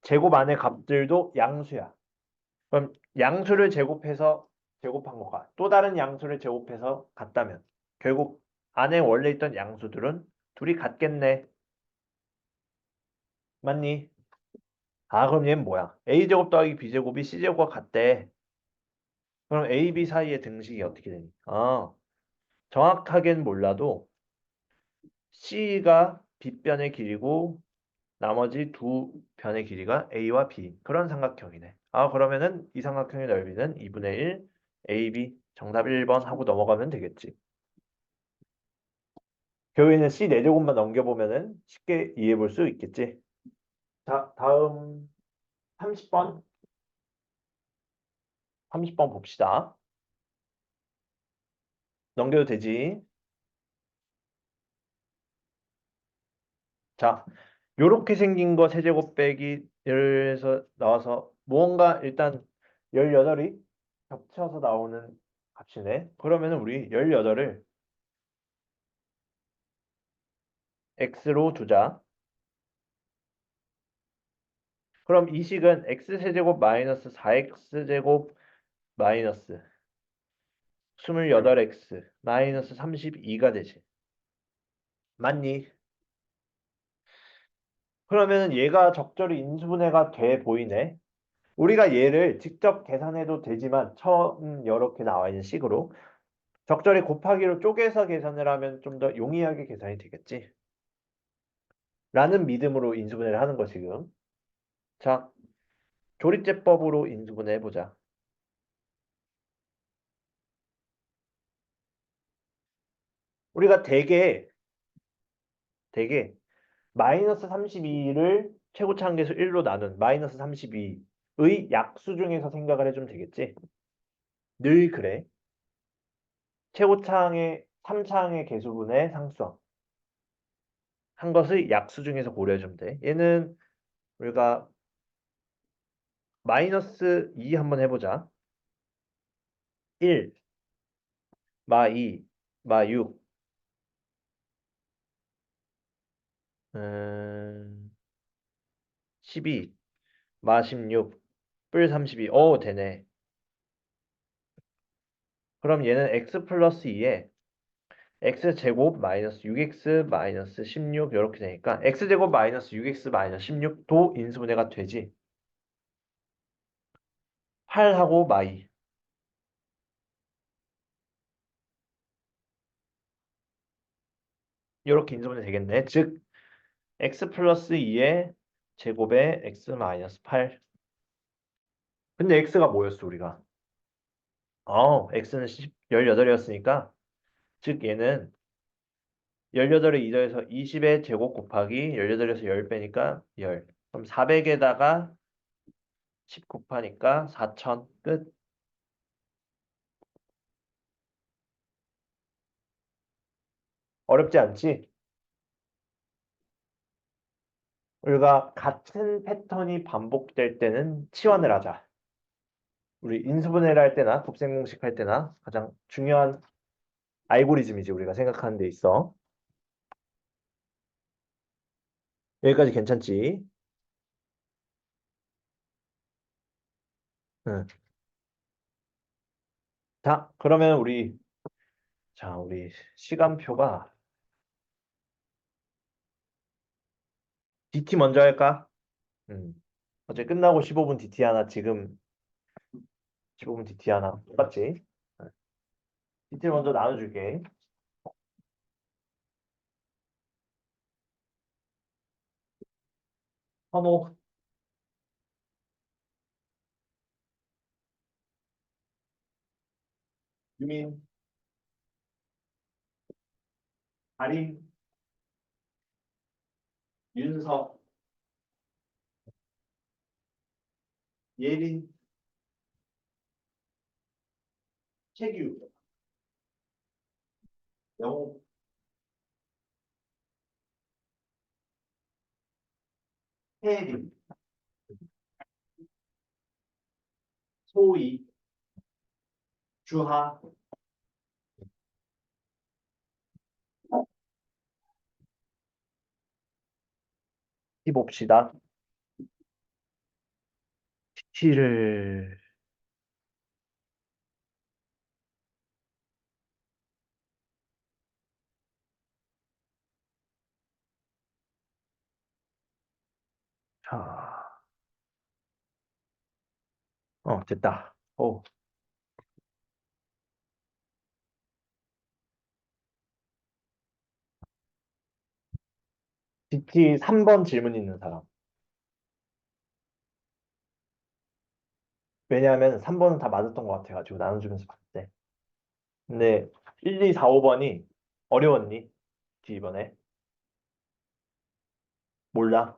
제곱 안의 값들도 양수야. 그럼 양수를 제곱해서 제곱한 거가 또 다른 양수를 제곱해서 같다면 결국 안에 원래 있던 양수들은 둘이 같겠네. 맞니? 아 그럼 얘는 뭐야? a제곱 더하기 b제곱이 c제곱과 같대. 그럼 a, b 사이의 등식이 어떻게 되니? 정확하게는 몰라도 c가 빗변의 길이고 나머지 두 변의 길이가 a와 b 그런 삼각형이네. 그러면은 이 삼각형의 넓이는 2분의 1 ab 정답 1번 하고 넘어가면 되겠지. 교회는 C 4제곱만 넘겨보면은 쉽게 이해해 볼 수 있겠지. 자, 다음 30번. 30번 봅시다. 넘겨도 되지. 자, 요렇게 생긴 거 세제곱 빼기에서 나와서 무언가 일단 18이 겹쳐서 나오는 값이네. 그러면은 우리 18을 x로 두자. 그럼 이 식은 x세제곱 마이너스 4x제곱 마이너스 28x 마이너스 32가 되지. 맞니? 그러면 얘가 적절히 인수분해가 돼 보이네. 우리가 얘를 직접 계산해도 되지만 처음 이렇게 나와 있는 식으로 적절히 곱하기로 쪼개서 계산을 하면 좀 더 용이하게 계산이 되겠지. 라는 믿음으로 인수분해를 하는 거 지금. 자, 조립제법으로 인수분해 해보자. 우리가 대개 마이너스 32를 최고차 한계수 1로 나눈 마이너스 32의 약수 중에서 생각을 해주면 되겠지. 늘 그래. 최고차항의 3차항의 개수분의 상수항 한 것의 약수 중에서 고려해주면 돼. 얘는 우리가 마이너스 2 한번 해보자. 1, 마 2, 마 6, 12, 마 16, 뿔 32. 되네. 그럼 얘는 x 플러스 2에 x제곱 마이너스 6x 마이너스 16 이렇게 되니까 x제곱 마이너스 6x 마이너스 16도 인수분해가 되지. 8하고 마2 이렇게 인수분해 되겠네. 즉 x 플러스 2의 제곱에 x 마이너스 8. 근데 x가 뭐였어 우리가? x는 18이었으니까 즉 얘는 18을 2더해서 20의 제곱 곱하기 18에서 10 빼니까 10. 그럼 400에다가 10 곱하니까 4000 끝. 어렵지 않지? 우리가 같은 패턴이 반복될 때는 치환을 하자. 우리 인수분해를 할 때나 곱셈공식 할 때나 가장 중요한 알고리즘이지 우리가 생각하는 데 있어. 여기까지 괜찮지? 응. 자, 그러면 우리 시간표가 DT 먼저 할까? 음. 어제 끝나고 15분 DT 하나, 지금 15분 DT 하나. 똑같지? DT 먼저 나눠줄게. 선호, 유민, 아린, 윤석, 예린, 최규. 영호 해리 소희 주하 해봅시다. 티를 자, 됐다. DT 3번 질문 있는 사람. 왜냐하면 3번은 다 맞았던 것 같아가지고 나눠주면서 봤을 때. 근데 1, 2, 4, 5번이 어려웠니? 이번에? 몰라.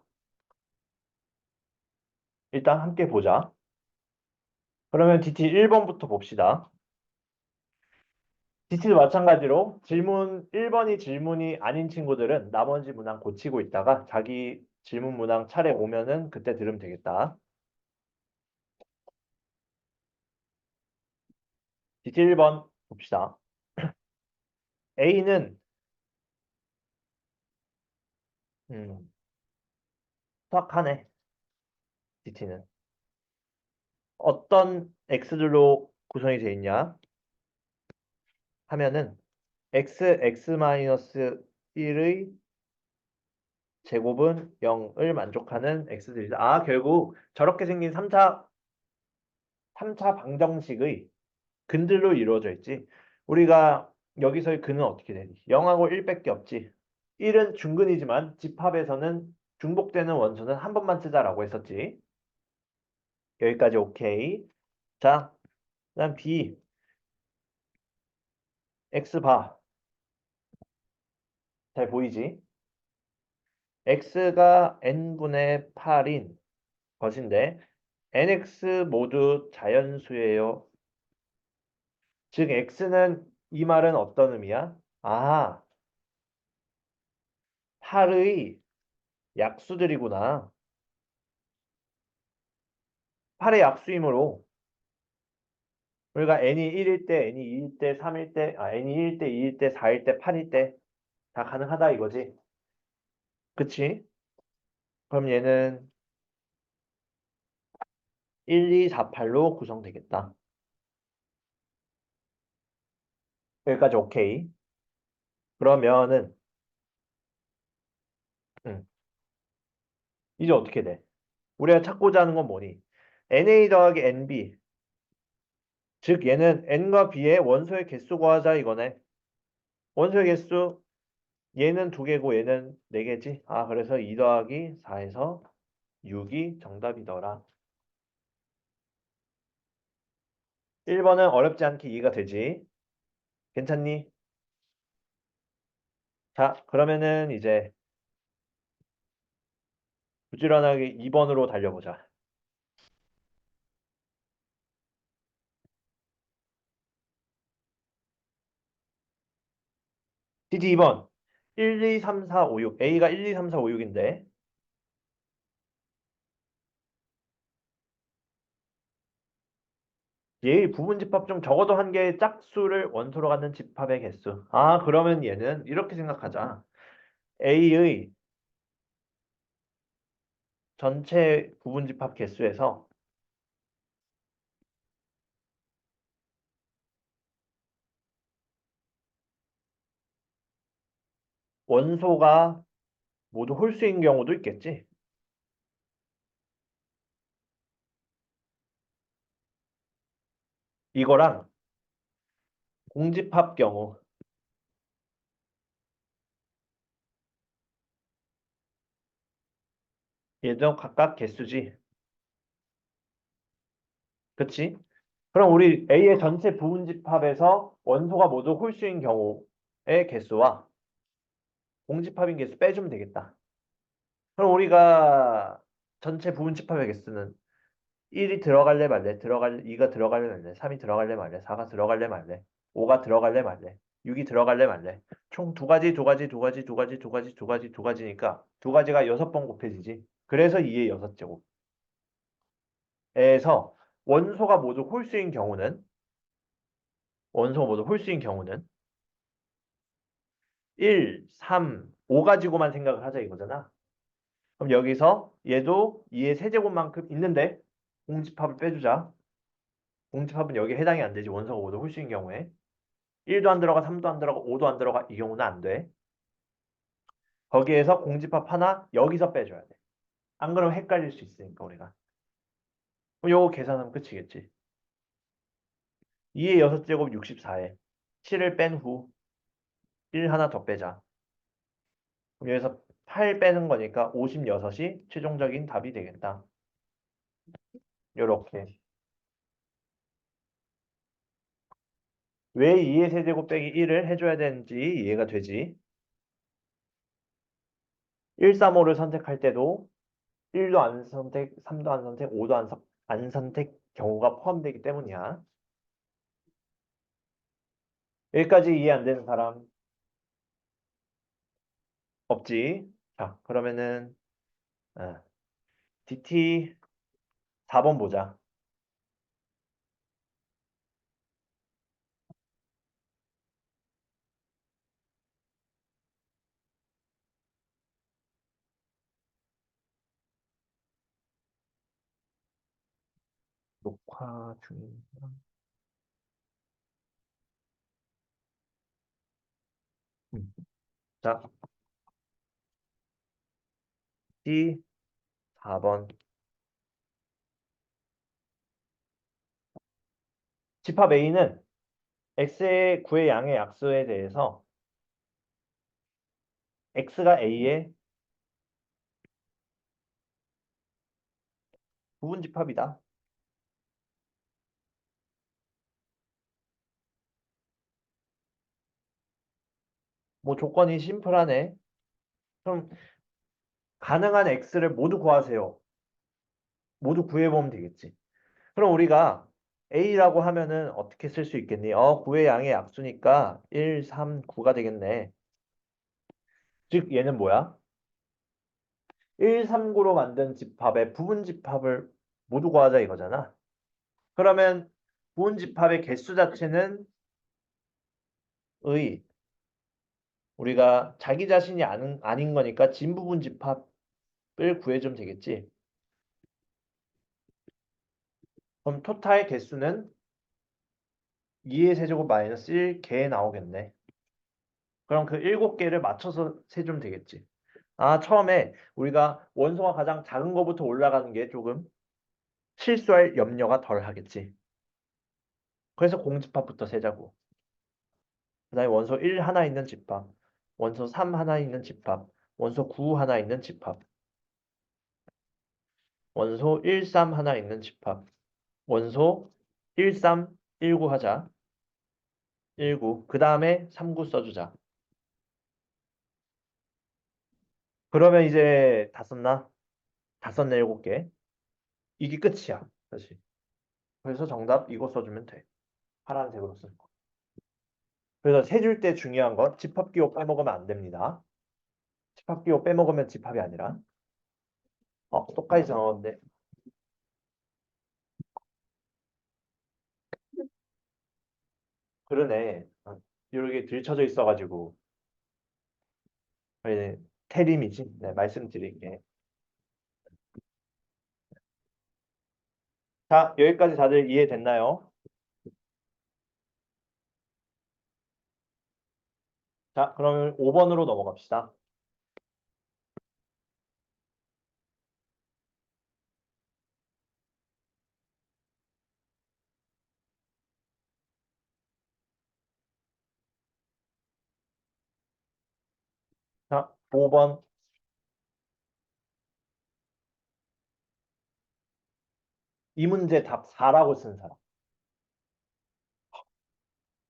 일단 함께 보자. 그러면 DT 1번부터 봅시다. DT도 마찬가지로 질문 1번이 질문이 아닌 친구들은 나머지 문항 고치고 있다가 자기 질문 문항 차례 오면은 그때 들으면 되겠다. DT 1번 봅시다. A는 음, 수학하네. DT는 어떤 x들로 구성이 되어 있냐 하면은 x-1의 제곱은 0을 만족하는 x들이다. 아, 결국 저렇게 생긴 3차 방정식의 근들로 이루어져 있지. 우리가 여기서의 근은 어떻게 되니? 0하고 1밖에 없지. 1은 중근이지만 집합에서는 중복되는 원소는 한 번만 쓰자라고 했었지. 여기까지 오케이. 자, 그다음 B, X 봐. 잘 보이지? X가 n분의 8인 것인데 nx 모두 자연수예요. 즉 x는 이 말은 어떤 의미야? 아, 8의 약수들이구나. 8의 약수이므로 우리가 n이 1일 때, n이 2일 때, 3일 때, n이 1일 때, 2일 때, 4일 때, 8일 때 다 가능하다 이거지. 그치? 그럼 얘는 1, 2, 4, 8로 구성되겠다. 여기까지 오케이. 그러면은 음, 이제 어떻게 돼? 우리가 찾고자 하는 건 뭐니? NA 더하기 NB. 즉 얘는 N과 B의 원소의 개수 구하자 이거네. 원소의 개수 얘는 2개고 얘는 4개지. 아, 그래서 2 더하기 4에서 6이 정답이더라. 1번은 어렵지 않게 이해가 되지. 괜찮니? 자, 그러면은 이제 부지런하게 2번으로 달려보자. TT 2번. 1, 2, 3, 4, 5, 6. A가 1, 2, 3, 4, 5, 6인데 얘의 부분 집합 중 적어도 한 개의 짝수를 원소로 갖는 집합의 개수. 아, 그러면 얘는 이렇게 생각하자. A의 전체 부분 집합 개수에서 원소가 모두 홀수인 경우도 있겠지. 이거랑 공집합 경우 얘도 각각 개수지. 그치? 그럼 우리 A의 전체 부분 집합에서 원소가 모두 홀수인 경우의 개수와 공집합인 개수 빼주면 되겠다. 그럼 우리가 전체 부분 집합의 개수는 1이 들어갈래 말래, 2가 들어갈래 말래, 3이 들어갈래 말래, 4가 들어갈래 말래, 5가 들어갈래 말래, 6이 들어갈래 말래? 총 두 가지, 두 가지, 두 가지, 두 가지, 두 가지, 두 가지, 두 가지니까 두 가지가 6번 곱해지지. 그래서 2의 6제곱. 에서 원소가 모두 홀수인 경우는 원소가 모두 홀수인 경우는 1, 3, 5 가지고만 생각을 하자 이거잖아. 그럼 여기서 얘도 2의 세제곱만큼 있는데 공집합을 빼주자. 공집합은 여기에 해당이 안 되지. 원소가 모두 홀수인 경우에. 1도 안 들어가, 3도 안 들어가, 5도 안 들어가. 이 경우는 안 돼. 거기에서 공집합 하나 여기서 빼줘야 돼. 안 그러면 헷갈릴 수 있으니까 우리가. 그럼 요거 계산하면 끝이겠지. 2의 6제곱 64에 7을 뺀 후 1 하나 더 빼자. 그럼 여기서 8 빼는 거니까 56이 최종적인 답이 되겠다. 요렇게. 왜 2의 세제곱 빼기 1을 해줘야 되는지 이해가 되지. 1, 3, 5를 선택할 때도 1도 안 선택, 3도 안 선택, 5도 안 선택 경우가 포함되기 때문이야. 여기까지 이해 안 되는 사람 없지? 자, 그러면은 DT 4번 보자. 녹화 중이구나. 자, D 4번. 집합 A는 X의 구의 양의 약수에 대해서 X가 A의 부분 집합이다. 뭐 조건이 심플하네. 그럼 가능한 X를 모두 구하세요. 모두 구해보면 되겠지. 그럼 우리가 A라고 하면은 어떻게 쓸 수 있겠니? 구의 양의 약수니까 1, 3, 9가 되겠네. 즉 얘는 뭐야? 1, 3, 9로 만든 집합의 부분 집합을 모두 구하자 이거잖아. 그러면 부분 집합의 개수 자체는 의 우리가 자기 자신이 아닌 거니까 진부분 집합을 구해주면 되겠지. 그럼 토탈 개수는 2의 세제곱 마이너스 1개 나오겠네. 그럼 그 7개를 맞춰서 세주면 되겠지. 아, 처음에 우리가 원소가 가장 작은 거부터 올라가는 게 조금 실수할 염려가 덜 하겠지. 그래서 공집합부터 세자고. 그 다음에 원소 1 하나 있는 집합, 원소 3 하나 있는 집합, 원소 9 하나 있는 집합, 원소 1, 3 하나 있는 집합, 원소 1, 3, 1, 9 하자. 1, 9. 그 다음에 3, 9 써주자. 그러면 이제 다 썼나? 다 썼네, 7개. 이게 끝이야. 사실. 그래서 정답 이거 써주면 돼. 파란색으로 쓸 거. 그래서 세줄 때 중요한 건 집합기호 빼먹으면 안 됩니다. 집합기호 빼먹으면 집합이 아니라. 똑같이 적었는데. 그러네. 이렇게 들쳐져 있어가지고. 네, 테림이지. 네, 말씀드릴게. 자, 여기까지 다들 이해됐나요? 자, 그러면 5번으로 넘어갑시다. 자, 5번. 이 문제 답 4라고 쓴 사람.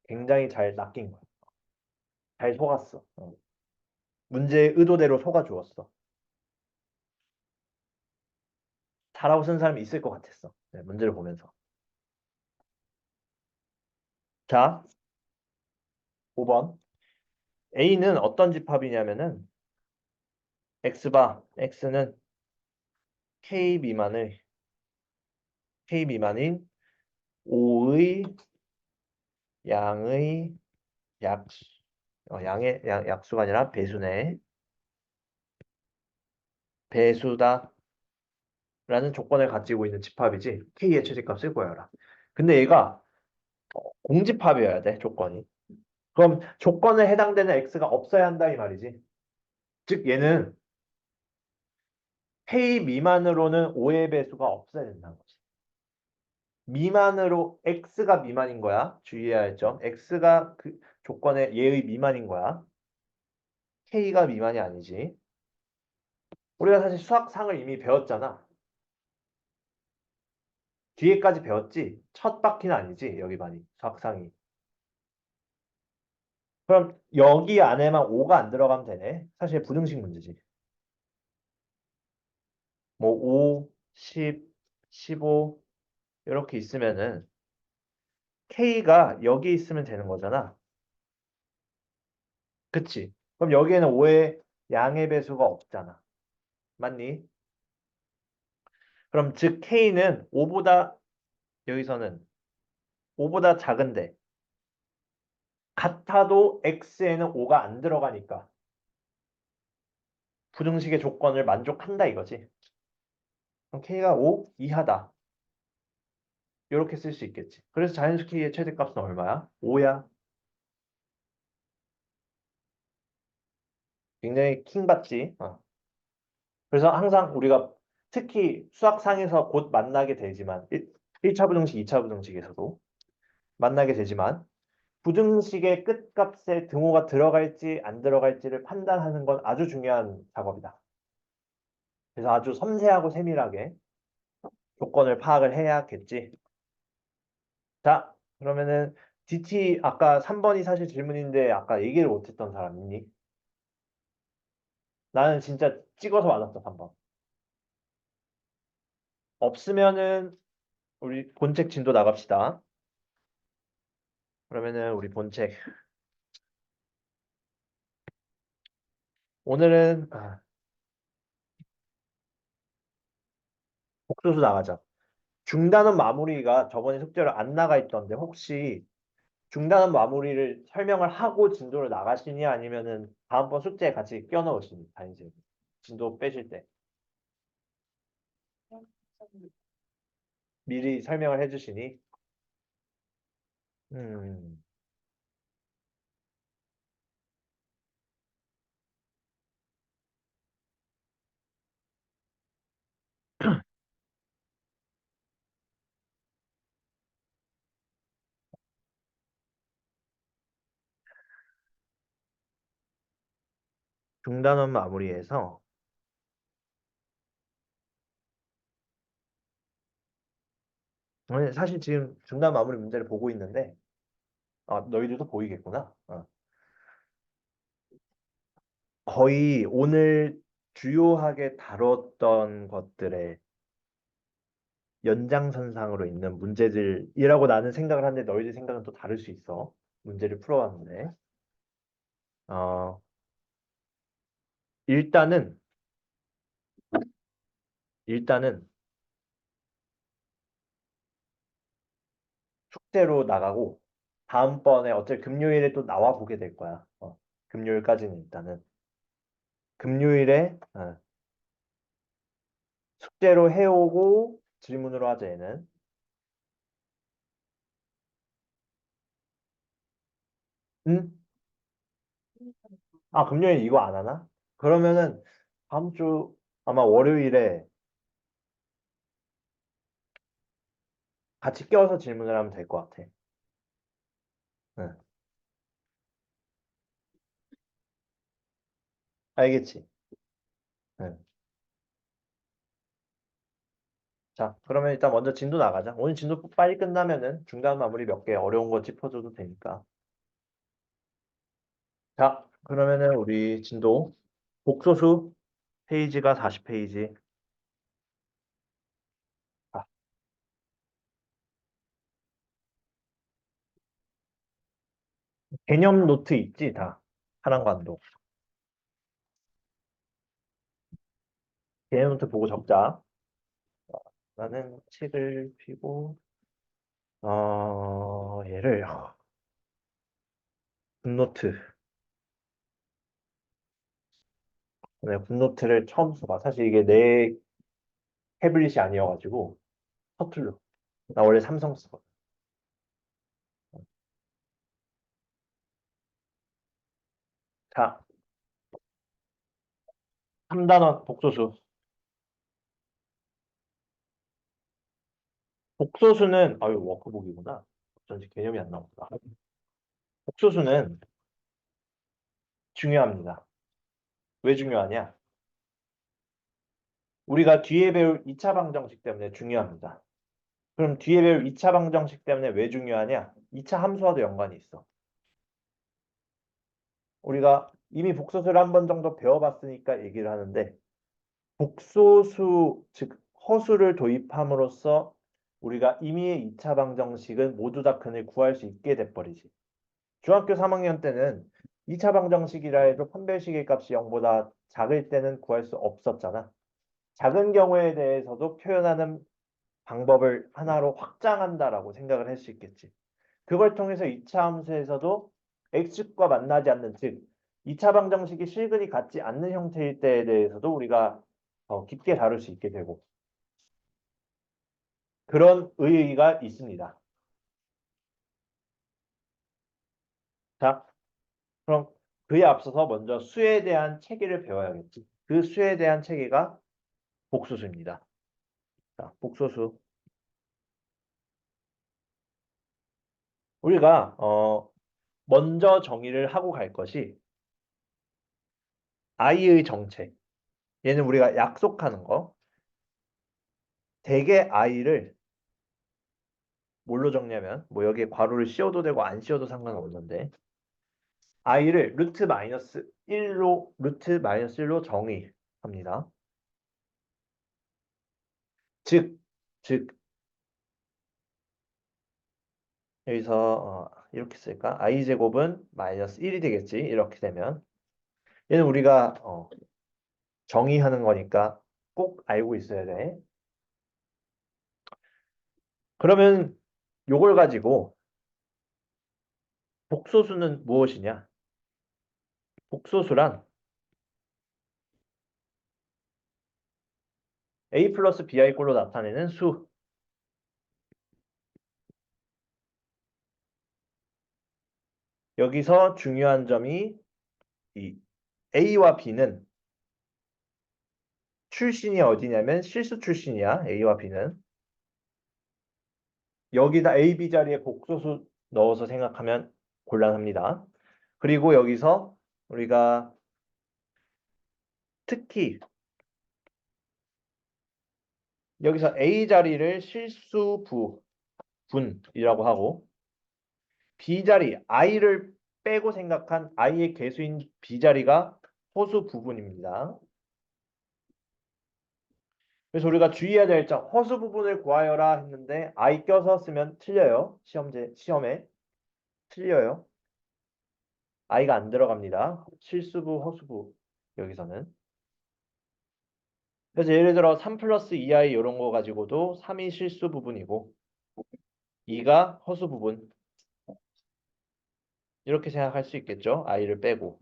굉장히 잘 낚인 거야. 잘 속았어. 문제의 의도대로 속아주었어. 4라고 쓴 사람이 있을 것 같았어. 네, 문제를 보면서. 자, 5번. A는 어떤 집합이냐면은 x는 k 미만을 k 미만인 5의 양의 약 양의 약수가 아니라 배수네. 배수다라는 조건을 가지고 있는 집합이지. k의 최대값을 구하라. 근데 얘가 공집합이어야 돼, 조건이. 그럼 조건에 해당되는 x가 없어야 한다 이 말이지. 즉 얘는 k 미만으로는 5의 배수가 없어야 된다는 거지. 미만으로 x가 미만인 거야. 주의해야 할 점. x가 그 조건의 얘의 미만인 거야. k가 미만이 아니지. 우리가 사실 수학상을 이미 배웠잖아. 뒤에까지 배웠지. 첫 바퀴는 아니지. 여기 많이 수학상이. 그럼 여기 안에만 5가 안 들어가면 되네. 사실 부등식 문제지. 뭐 5, 10, 15 이렇게 있으면은 k가 여기 있으면 되는 거잖아. 그치? 그럼 여기에는 5의 양의 배수가 없잖아. 맞니? 그럼 즉 k는 5보다 여기서는 5보다 작은데 같아도 x에는 5가 안 들어가니까 부등식의 조건을 만족한다 이거지. 그럼 k가 5 이하다. 이렇게 쓸 수 있겠지. 그래서 자연수 k의 최대값은 얼마야? 5야. 굉장히 킹받지. 그래서 항상 우리가 특히 수학상에서 곧 만나게 되지만 1차 부등식, 2차 부등식에서도 만나게 되지만 부등식의 끝값에 등호가 들어갈지 안 들어갈지를 판단하는 건 아주 중요한 작업이다. 그래서 아주 섬세하고 세밀하게 조건을 파악을 해야겠지. 자, 그러면은 DT 아까 3번이 사실 질문인데 아까 얘기를 못했던 사람 있니? 나는 진짜 찍어서 맞았어, 3번. 없으면은 우리 본책 진도 나갑시다. 그러면은 우리 본책 오늘은 복소수 나가자. 중단원 마무리가 저번에 숙제로 안 나가 있던데 혹시 중단원 마무리를 설명을 하고 진도를 나가시니 아니면은 다음번 숙제에 같이 껴 넣으시니 단위생 진도 빼실 때 미리 설명을 해주시니 음, 중단원 마무리에서 사실 지금 중단 마무리 문제를 보고 있는데 너희들도 보이겠구나. 거의 오늘 주요하게 다뤘던 것들의 연장선상으로 있는 문제들이라고 나는 생각을 하는데 너희들 생각은 또 다를 수 있어. 문제를 풀어왔는데. 어, 일단은, 일단은 숙제로 나가고 다음번에 어차피 금요일에 또 나와 보게 될 거야. 금요일까지는 일단은. 금요일에 숙제로 해오고 질문으로 하자 얘는. 응? 금요일 이거 안 하나? 그러면은 다음 주 아마 월요일에 같이 껴서 질문을 하면 될 것 같아. 응. 알겠지? 응. 자, 그러면 일단 먼저 진도 나가자. 오늘 진도 빨리 끝나면은 중간 마무리 몇 개 어려운 거 짚어줘도 되니까. 자, 그러면은 우리 진도 복소수 페이지가 40페이지. 개념 노트 있지, 다. 하랑관도. 개념 노트 보고 적자. 나는 책을 피고, 얘를, 굿노트. 네, 굿노트를 처음 써봐. 사실 이게 내 태블릿이 아니어가지고, 서툴러. 나 원래 삼성 써. 자, 3단원 복소수. 복소수는, 아유, 워크북이구나. 어쩐지 개념이 안 나오더라. 복소수는 중요합니다. 왜 중요하냐? 우리가 뒤에 배울 2차 방정식 때문에 중요합니다. 그럼 뒤에 배울 2차 방정식 때문에 왜 중요하냐? 2차 함수와도 연관이 있어. 우리가 이미 복소수를 한 번 정도 배워봤으니까 얘기를 하는데, 복소수, 즉 허수를 도입함으로써 우리가 임의의 2차 방정식은 모두 다 근을 구할 수 있게 돼버리지. 중학교 3학년 때는 2차 방정식이라 해도 판별식의 값이 0보다 작을 때는 구할 수 없었잖아. 작은 경우에 대해서도 표현하는 방법을 하나로 확장한다라고 생각을 할 수 있겠지. 그걸 통해서 2차 함수에서도 x축과 만나지 않는, 즉 2차 방정식이 실근이 같지 않는 형태일 때에 대해서도 우리가 더 깊게 다룰 수 있게 되고 그런 의의가 있습니다. 자, 그럼 그에 앞서서 먼저 수에 대한 체계를 배워야겠지. 그 수에 대한 체계가 복소수입니다. 자, 복소수. 우리가 먼저 정의를 하고 갈 것이 i의 정체. 얘는 우리가 약속하는 거. 대개 i를 뭘로 정리하면 뭐 여기에 괄호를 씌워도 되고 안 씌워도 상관없는데 i를 루트 마이너스 1로 정의합니다. 즉, 즉 여기서 이렇게 쓸까? i 제곱은 마이너스 1이 되겠지. 이렇게 되면 얘는 우리가 정의하는 거니까 꼭 알고 있어야 돼. 그러면 요걸 가지고 복소수는 무엇이냐? 복소수란 a 플러스 bi 꼴로 나타내는 수. 여기서 중요한 점이 이 a와 b는 출신이 어디냐면 실수 출신이야. a와 b는. 여기다 a, b 자리에 복소수 넣어서 생각하면 곤란합니다. 그리고 여기서 우리가 특히 여기서 a 자리를 분이라고 하고 b 자리 i를 빼고 생각한 i의 개수인 b 자리가 허수 부분입니다. 그래서 우리가 주의해야 될 점, 허수 부분을 구하여라 했는데 i 껴서 쓰면 틀려요. 시험에 틀려요. i가 안 들어갑니다. 실수부, 허수부 여기서는. 그래서 예를 들어 3 플러스 2i 이런 거 가지고도 3이 실수 부분이고 2가 허수 부분 이렇게 생각할 수 있겠죠. i를 빼고.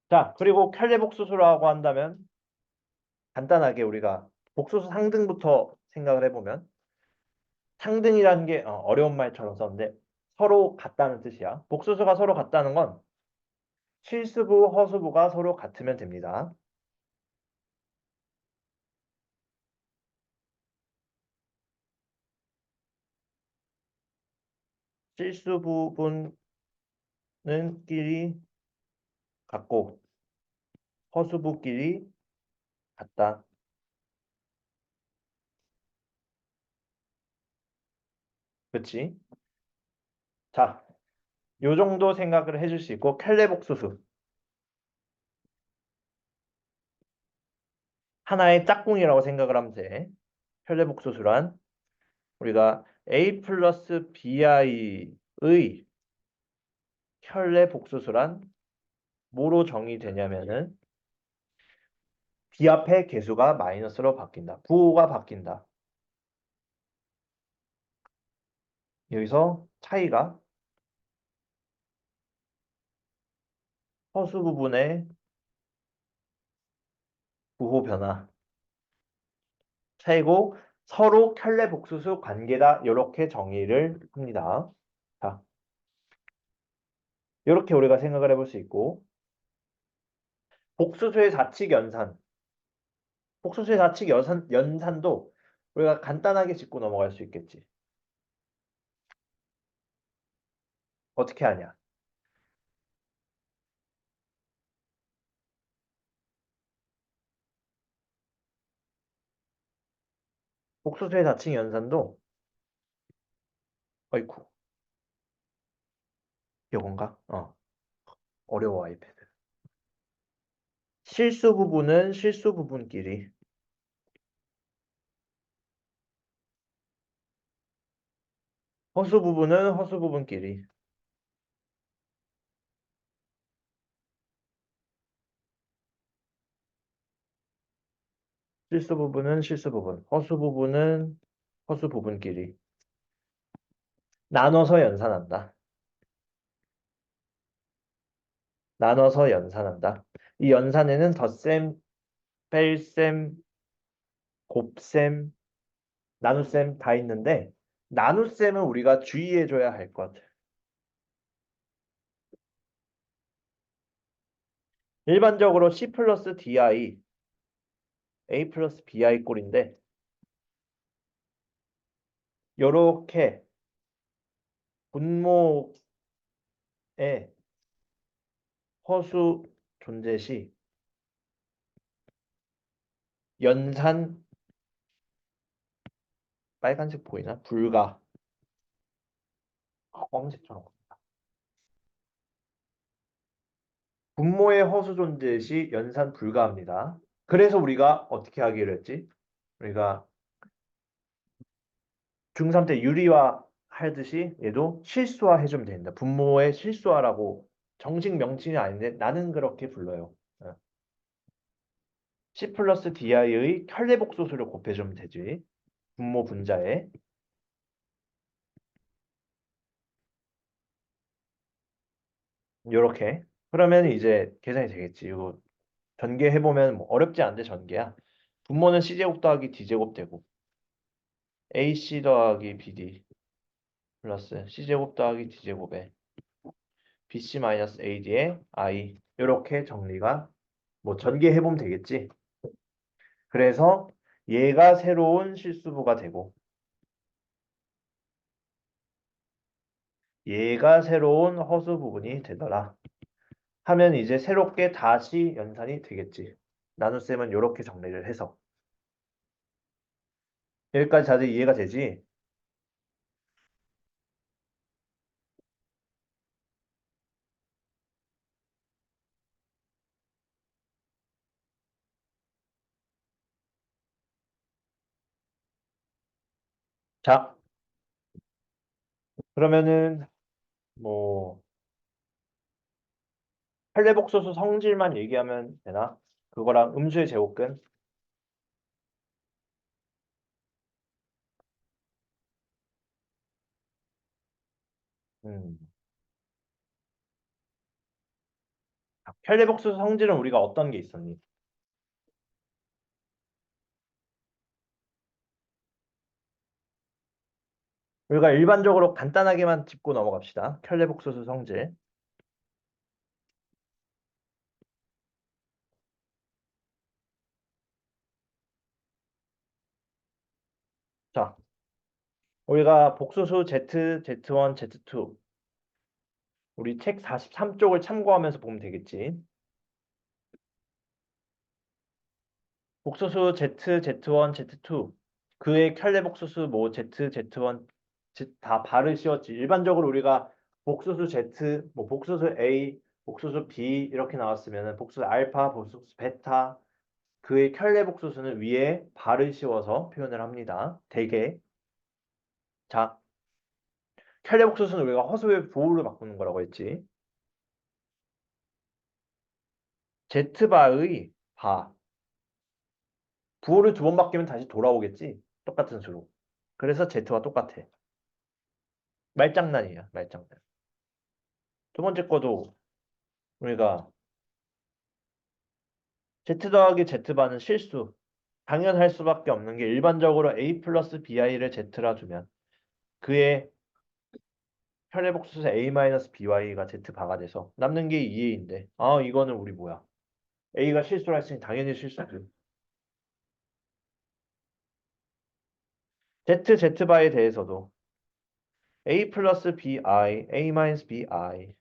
자, 그리고 켈레 복수수라고 한다면 간단하게 우리가 복수수 상등부터 생각을 해보면 상등이라는 게 어려운 말처럼 썼는데 서로 같다는 뜻이야. 복수수가 서로 같다는 건 실수부, 허수부가 서로 같으면 됩니다. 실수 부분은끼리 같고 허수부끼리 같다. 그치? 자, 요 정도 생각을 해줄 수 있고 켈레 복수수 하나의 짝꿍이라고 생각을 하면 돼. 켈레 복수수란 우리가 A 플러스 BI의 켤레 복소수란 뭐로 정의되냐면은 B 앞에 개수가 마이너스로 바뀐다. 부호가 바뀐다. 여기서 차이가 허수 부분의 부호 변화 차이고 서로 켤레 복소수 관계다. 이렇게 정의를 합니다. 자, 이렇게 우리가 생각을 해볼 수 있고 복소수의 좌측 연산 복소수의 좌측 연산도 우리가 간단하게 짚고 넘어갈 수 있겠지. 어떻게 하냐? 복소수의 좌측 연산도 어이쿠 요건가? 어려워 아이패드. 실수 부분은 실수 부분끼리 허수 부분은 허수 부분끼리 실수 부분은 실수 부분 허수 부분은 허수 부분끼리 나눠서 연산한다. 나눠서 연산한다. 이 연산에는 덧셈, 뺄셈, 곱셈, 나눗셈 다 있는데 나눗셈은 우리가 주의해줘야 할 것. 일반적으로 C 플러스 DI, A 플러스 BI 꼴인데 요렇게 분모에 허수 존재 시 연산 빨간색 보이나? 불가. 검은색처럼. 분모의 허수 존재 시 연산 불가합니다. 그래서 우리가 어떻게 하기로 했지? 우리가 중3 때 유리화 하듯이 얘도 실수화 해주면 된다. 분모의 실수화라고 정식 명칭이 아닌데 나는 그렇게 불러요. C 플러스 DI의 켤레복소수를 곱해주면 되지. 분모 분자에. 요렇게. 그러면 이제 계산이 되겠지. 이거 전개해보면 뭐 어렵지 않은데 전개야. 분모는 C제곱 더하기 D제곱 되고 AC 더하기 BD 플러스 C제곱 더하기 D제곱에 BC 마이너스 AD의 I 이렇게 정리가 뭐 전개해보면 되겠지. 그래서 얘가 새로운 실수부가 되고 얘가 새로운 허수 부분이 되더라 하면 이제 새롭게 다시 연산이 되겠지. 나눗셈은 이렇게 정리를 해서 여기까지 다들 이해가 되지? 자, 그러면은 뭐 할례복소수 성질만 얘기하면 되나? 그거랑 음수의 제곱근. 음. 할례복소수 성질은 우리가 어떤 게 있었니? 우리가 일반적으로 간단하게만 짚고 넘어갑시다. 켤레복소수 성질. 자, 우리가 복소수 Z, Z1, Z2 우리 책 43쪽을 참고하면서 보면 되겠지. 복소수 Z, Z1, Z2 그의 켤레 복소수 뭐 Z, Z1 다 발을 씌웠지. 일반적으로 우리가 복소수 Z, 뭐 복소수 A, 복소수 B 이렇게 나왔으면 복소수 알파, 복소수 베타 그의 켤레 복소수는 위에 발을 씌워서 표현을 합니다. 대개 자, 켈레복소스는 우리가 허수의 보호를 바꾸는 거라고 했지. Z바의 바. 부호를 두 번 바뀌면 다시 돌아오겠지. 똑같은 수로. 그래서 Z와 똑같아. 말장난이야, 말장난. 두 번째 거도 우리가 Z 더하기 Z바는 실수. 당연할 수밖에 없는 게 일반적으로 A 플러스 BI를 Z라 주면 그의 혈외복수에서 A 마이너스 BY가 Z바가 돼서 남는 게 2A인데 아 이거는 우리 뭐야? A가 실수를 했으니 당연히 실수지. Z바에 대해서도 A 플러스 BI, A 마이너스 BI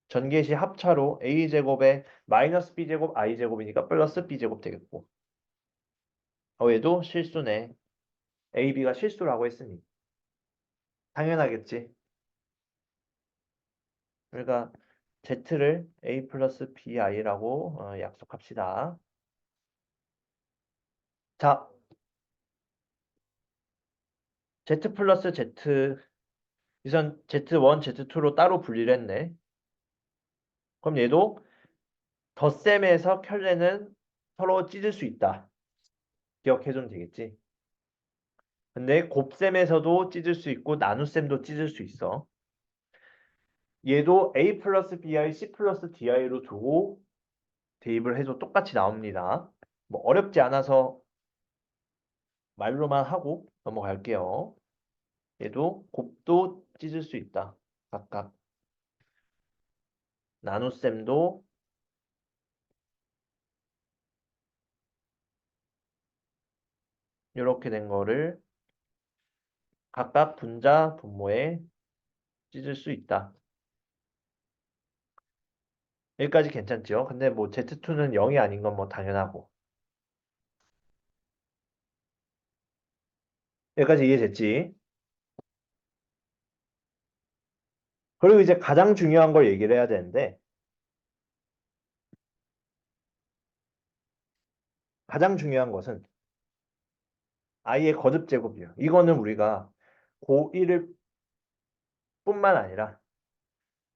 전개시 합차로 A제곱에 마이너스 B제곱 I제곱이니까 플러스 B제곱 되겠고 얘도 실수네. A, B가 실수라고 했으니 당연하겠지. 그러니까 Z를 A 플러스 BI라고 약속합시다. 자, Z 플러스 Z 우선 Z1, Z2로 따로 분리를 했네. 그럼 얘도 덧셈에서 켤레는 서로 찢을 수 있다. 기억해주면 되겠지. 근데 곱셈에서도 찢을 수 있고 나눗셈도 찢을 수 있어. 얘도 A 플러스 BI, C 플러스 DI로 두고 대입을 해도 똑같이 나옵니다. 뭐 어렵지 않아서 말로만 하고 넘어갈게요. 얘도 곱도 찢을 수 있다. 각각 나눗셈도 이렇게 된 거를 각각 분자, 분모에 찢을 수 있다. 여기까지 괜찮죠? 근데 뭐 Z2는 0이 아닌 건 뭐 당연하고. 여기까지 이해됐지? 그리고 이제 가장 중요한 걸 얘기를 해야 되는데 가장 중요한 것은 i의 거듭 제곱이에요. 이거는 우리가 고1을 뿐만 아니라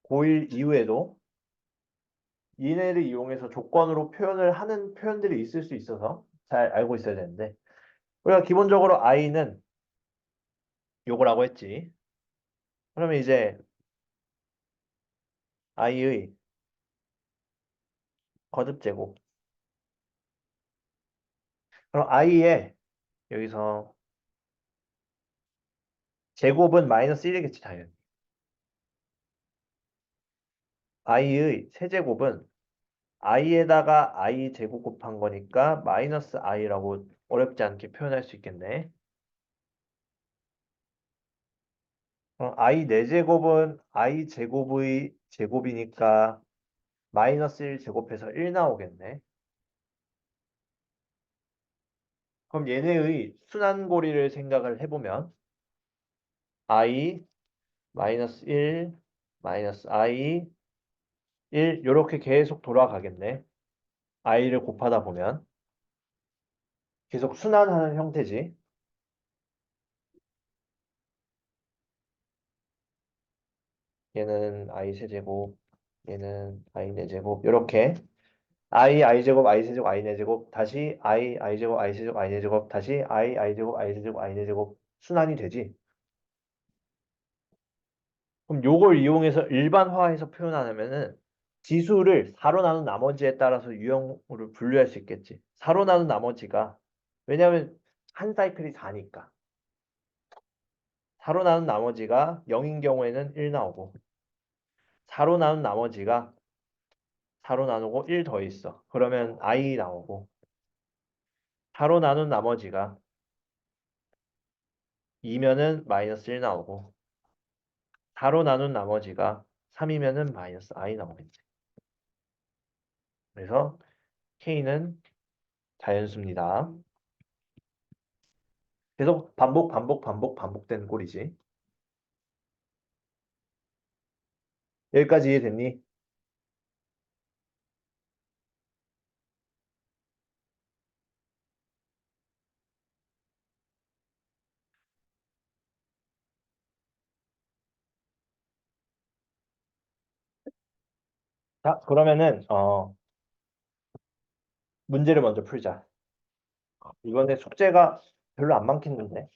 고1 이후에도 이내를 이용해서 조건으로 표현을 하는 표현들이 있을 수 있어서 잘 알고 있어야 되는데 우리가 기본적으로 i는 요거라고 했지. 그러면 이제 i의 거듭 제곱. 그럼 i의 여기서 제곱은 마이너스 1이겠지 당연히. i의 세제곱은 i에다가 i 제곱 곱한 거니까 마이너스 i라고 어렵지 않게 표현할 수 있겠네. i 4제곱은 i 제곱의 제곱이니까 마이너스 1 제곱해서 1 나오겠네. 그럼 얘네의 순환고리를 생각을 해보면 i 마이너스 1 마이너스 i 1 이렇게 계속 돌아가겠네. i를 곱하다 보면 계속 순환하는 형태지. 얘는 i 세제곱, 얘는 i 4제곱 이렇게 i 제곱, i 세제곱, i 4제곱 다시 i 제곱, i 세제곱, i 4제곱 다시 i 제곱, i 세제곱, i 4제곱 순환이 되지. 그럼 요걸 이용해서 일반화해서 표현하면은 지수를 4로 나눈 나머지에 따라서 유형으로 분류할 수 있겠지. 4로 나눈 나머지가 왜냐하면 한 사이클이 4니까 4로 나눈 나머지가 0인 경우에는 1 나오고 4로 나눈 나머지가 4로 나누고 1 더 있어. 그러면 i 나오고 4로 나눈 나머지가 2면은 마이너스 1 나오고 4로 나눈 나머지가 3이면은 마이너스 i 나오겠지. 그래서 k는 자연수입니다. 계속 반복된 꼴이지. 여기까지 이해됐니? 자, 그러면은 문제를 먼저 풀자. 이번에 숙제가 별로 안 많겠는데.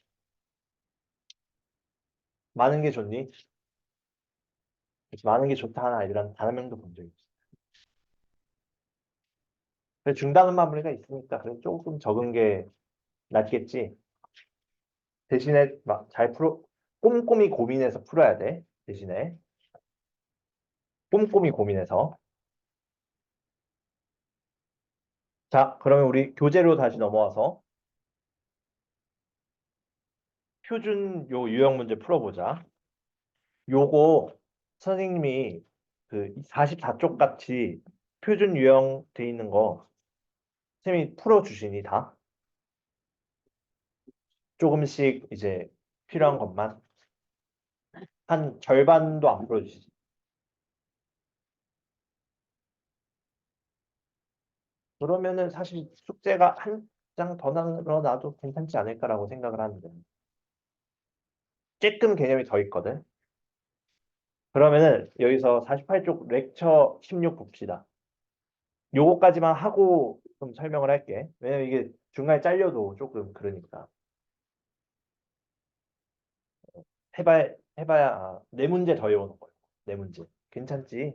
많은 게 좋니? 많은 게 좋다 하는 아이들은 단 한 명도 본 적이 없어. 그래, 중단은 마무리가 있으니까 그래 조금 적은 게 낫겠지. 대신에 막 잘 풀어 꼼꼼히 고민해서 풀어야 돼. 대신에 꼼꼼히 고민해서. 자, 그러면 우리 교재로 다시 넘어와서 표준 요 유형 문제 풀어보자. 요거 선생님이 그 44쪽 같이 표준 유형 돼 있는 거 선생님이 풀어주시니 다 조금씩 이제 필요한 것만 한 절반도 안 풀어주시지. 그러면은 사실 숙제가 한 장 더 늘어나도 괜찮지 않을까라고 생각을 하는데 쬐끔 개념이 더 있거든. 그러면은 여기서 48쪽 렉처 16 봅시다. 요거까지만 하고 좀 설명을 할게. 왜냐면 이게 중간에 잘려도 조금 그러니까. 해봐야 네 문제 더 외우는 거예요. 네 문제. 괜찮지?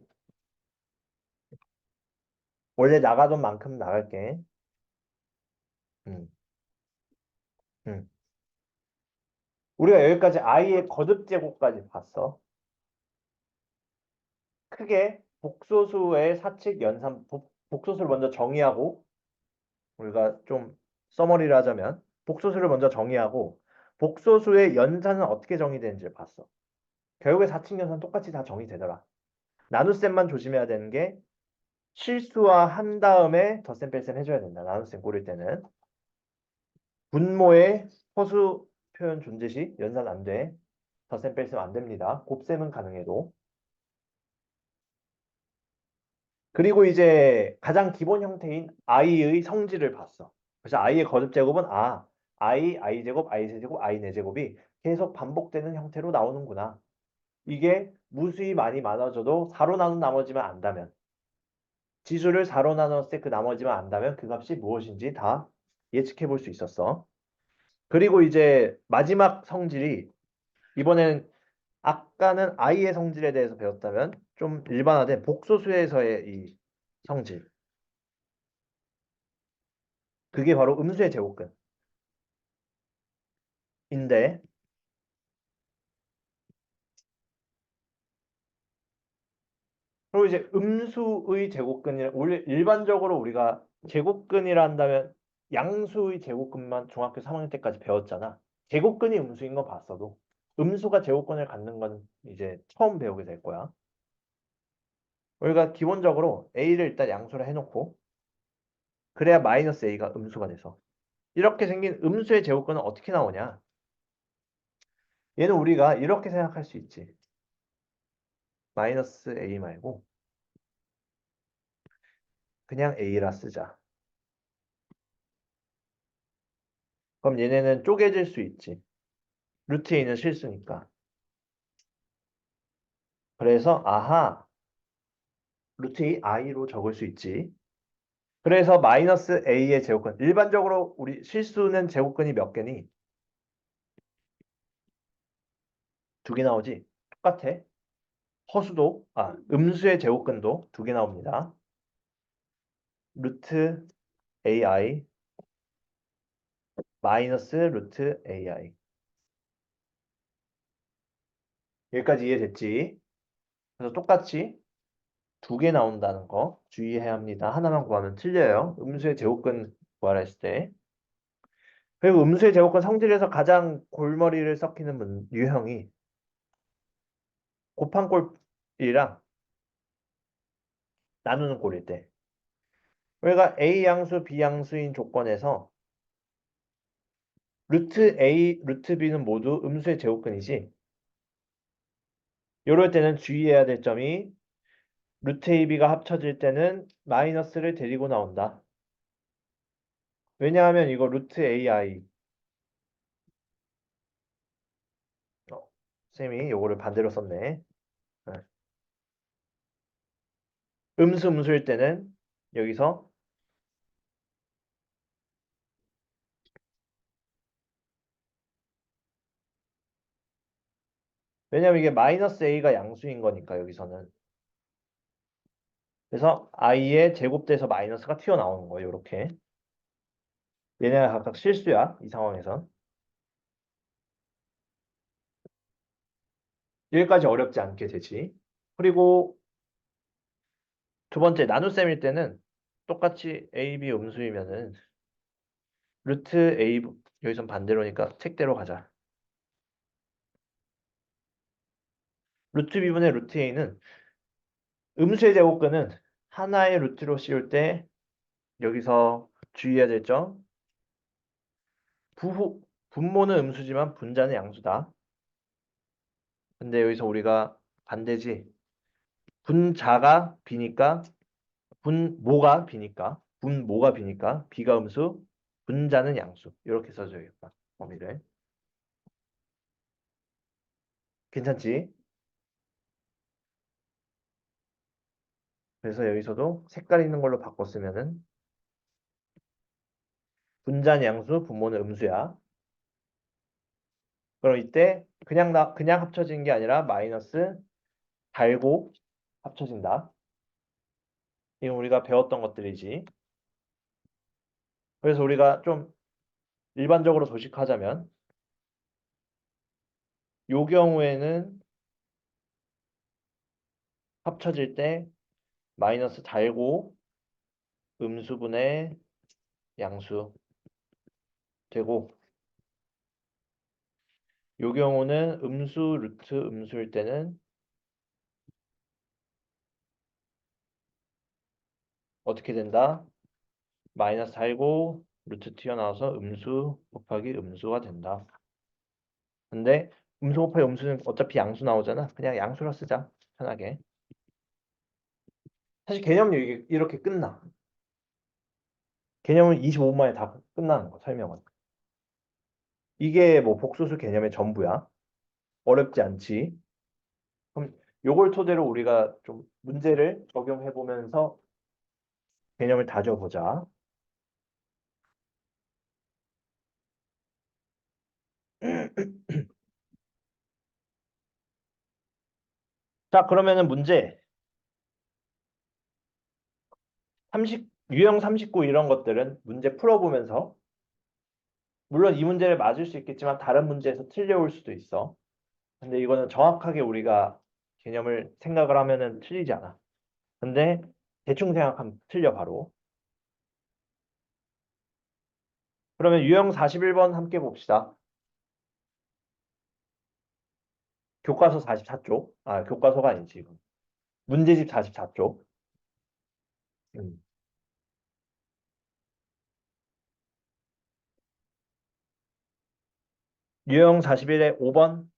원래 나가던 만큼 나갈게. 음, 음. 우리가 여기까지 i의 거듭 제곱까지 봤어. 크게 복소수의 사칙 연산 복소수를 먼저 정의하고 우리가 좀 서머리를 하자면 복소수를 먼저 정의하고 복소수의 연산은 어떻게 정의되는지를 봤어. 결국에 사칙 연산 똑같이 다 정의되더라. 나눗셈만 조심해야 되는 게 실수와 한 다음에 덧셈 뺄셈 해줘야 된다. 나눗셈 고를 때는. 분모의 허수 표현 존재 시 연산 안 돼. 덧셈 뺄셈 안 됩니다. 곱셈은 가능해도. 그리고 이제 가장 기본 형태인 i의 성질을 봤어. 그래서 i의 거듭 제곱은 i 제곱, i 세제곱, i 네 제곱이 계속 반복되는 형태로 나오는구나. 이게 무수히 많이 많아져도 4로 나눈 나머지만 안다면 지수를 4로 나눴을 때 그 나머지만 안다면 그 값이 무엇인지 다 예측해 볼 수 있었어. 그리고 이제 마지막 성질이 이번에는 아까는 i의 성질에 대해서 배웠다면 좀 일반화된 복소수에서의 이 성질. 그게 바로 음수의 제곱근인데 그리고 이제 음수의 제곱근이 원래 일반적으로 우리가 제곱근이라 한다면 양수의 제곱근만 중학교 3학년 때까지 배웠잖아. 제곱근이 음수인 건 봤어도 음수가 제곱근을 갖는 건 이제 처음 배우게 될 거야. 우리가 기본적으로 a를 일단 양수로 해놓고 그래야 마이너스 a가 음수가 돼서 이렇게 생긴 음수의 제곱근은 어떻게 나오냐? 얘는 우리가 이렇게 생각할 수 있지. 마이너스 a 말고 그냥 a라 쓰자. 그럼 얘네는 쪼개질 수 있지. 루트 a는 실수니까. 그래서 루트 a i로 적을 수 있지. 그래서 마이너스 a의 제곱근. 일반적으로 우리 실수는 제곱근이 몇 개니? 두 개 나오지? 똑같아. 허수도, 음수의 제곱근도 두 개 나옵니다. 루트 ai 마이너스 루트 ai. 여기까지 이해됐지? 그래서 똑같이 두 개 나온다는 거 주의해야 합니다. 하나만 구하면 틀려요. 음수의 제곱근 구하라 했을 때. 그리고 음수의 제곱근 성질에서 가장 골머리를 썩히는 유형이 곱한 꼴이랑 나누는 꼴일 때. 우리가 A 양수, B 양수인 조건에서 루트 A, 루트 B는 모두 음수의 제곱근이지. 이럴 때는 주의해야 될 점이 루트 A, B가 합쳐질 때는 마이너스를 데리고 나온다. 왜냐하면 이거 루트 AI 어, 쌤이 요거를 반대로 썼네. 네. 음수일 때는 여기서 왜냐면 이게 마이너스 a가 양수인 거니까 여기서는. 그래서 i에 제곱돼서 마이너스가 튀어나오는 거예요. 이렇게. 얘네가 각각 실수야. 이 상황에선. 여기까지 어렵지 않게 되지. 그리고 두 번째 나눗셈일 때는 똑같이 a, b 음수이면은 루트 a 여기선 반대로니까 책대로 가자. 루트 b분의 루트 a는 음수의 제곱근은 하나의 루트로 씌울 때 여기서 주의해야 될 점. 분모는 음수지만 분자는 양수다. 근데 여기서 우리가 반대지. 분자가 b니까 분모가 b니까 b가 음수, 분자는 양수. 이렇게 써줘야겠다. 범위를. 괜찮지? 그래서 여기서도 색깔 있는 걸로 바꿨으면은 분자는 양수, 분모는 음수야. 그럼 이때 그냥 합쳐진 게 아니라 마이너스 달고 합쳐진다. 이건 우리가 배웠던 것들이지. 그래서 우리가 좀 일반적으로 도식하자면 요 경우에는 합쳐질 때 마이너스 달고 음수분의 양수 되고 요 경우는 음수 루트 음수일 때는 어떻게 된다? 마이너스 달고 루트 튀어나와서 음수 곱하기 음수가 된다. 근데 음수 곱하기 음수는 어차피 양수 나오잖아. 그냥 양수로 쓰자. 편하게. 사실 개념이 이렇게 끝나. 개념은 25분만에 다 끝나는 거, 설명은. 이게 뭐 복소수 개념의 전부야. 어렵지 않지. 그럼 요걸 토대로 우리가 좀 문제를 적용해 보면서 개념을 다져보자. 자, 그러면은 문제 유형 39 이런 것들은 문제 풀어보면서 물론 이 문제를 맞을 수 있겠지만 다른 문제에서 틀려올 수도 있어. 근데 이거는 정확하게 우리가 개념을 생각을 하면은 틀리지 않아. 근데 대충 생각하면 틀려 바로. 그러면 유형 41번 함께 봅시다. 교과서 44쪽. 아, 교과서가 아니지, 이건. 문제집 44쪽. 유형 41의 5번.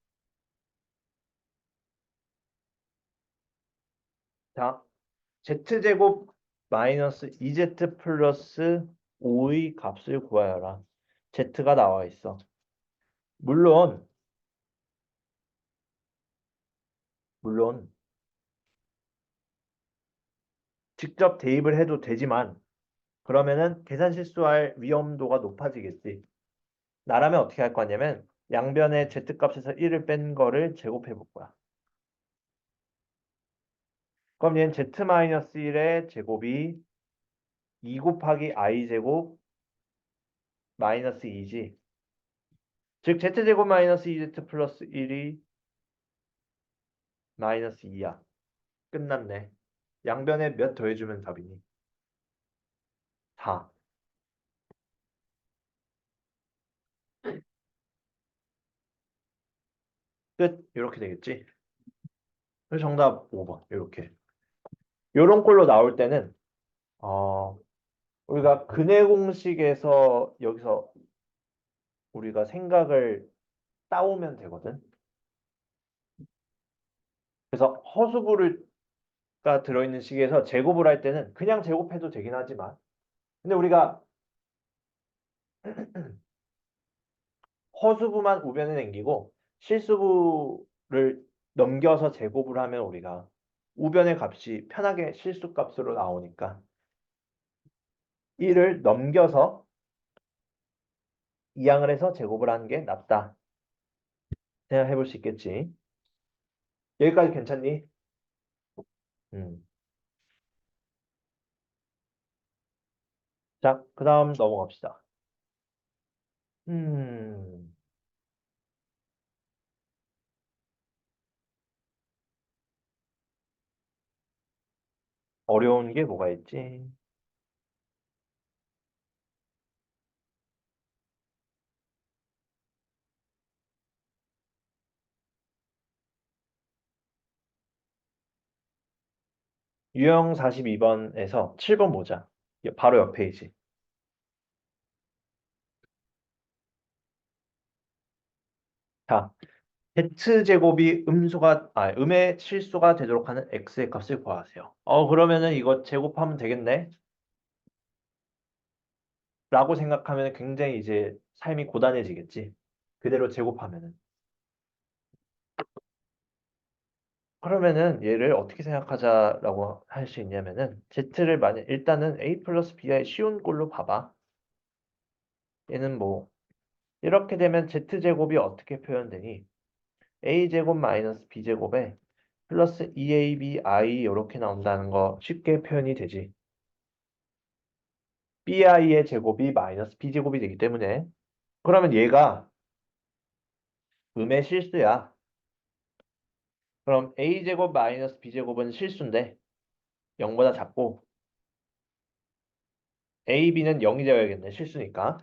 자, z제곱 마이너스 2z 플러스 5의 값을 구하여라. z가 나와 있어. 물론, 물론 직접 대입을 해도 되지만 그러면은 계산 실수할 위험도가 높아지겠지. 나라면 어떻게 할 거냐면 양변의 z값에서 1을 뺀 거를 제곱해 볼 거야. 그럼 얘는 z-1의 제곱이 2 곱하기 i 제곱 마이너스 2지. 즉 z제곱 마이너스 2z 플러스 1이 마이너스 2야. 끝났네. 양변에 몇 더해주면 답이니? 4. 끝. 이렇게 되겠지. 그래서 정답 5번. 이렇게. 요런 꼴로 나올 때는 우리가 근해 공식에서 여기서 우리가 생각을 따오면 되거든. 그래서 허수부가 들어있는 식에서 제곱을 할 때는 그냥 제곱해도 되긴 하지만 근데 우리가 허수부만 우변에 남기고 실수부를 넘겨서 제곱을 하면 우리가 우변의 값이 편하게 실수값으로 나오니까 1을 넘겨서 이항을 해서 제곱을 하는 게 낫다. 생각해 볼 수 있겠지. 여기까지 괜찮니? 음. 자, 그 다음 넘어갑시다. 음, 어려운 게 뭐가 있지? 유형 42번에서 7번 보자. 바로 옆페이지. 자, z제곱이 음의 실수가 되도록 하는 x의 값을 구하세요. 그러면은 이거 제곱하면 되겠네? 라고 생각하면 굉장히 이제 삶이 고단해지겠지. 그대로 제곱하면은. 그러면은 얘를 어떻게 생각하자라고 할 수 있냐면은 z를 만약 일단은 a 플러스 b의 쉬운 꼴로 봐봐. 얘는 뭐 이렇게 되면 z제곱이 어떻게 표현되니? a제곱 마이너스 b제곱에 플러스 2abi 이렇게 나온다는 거 쉽게 표현이 되지. bi의 제곱이 마이너스 b제곱이 되기 때문에 그러면 얘가 음의 실수야. 그럼 a제곱 마이너스 b제곱은 실수인데 0보다 작고 ab는 0이 되어야겠네. 실수니까.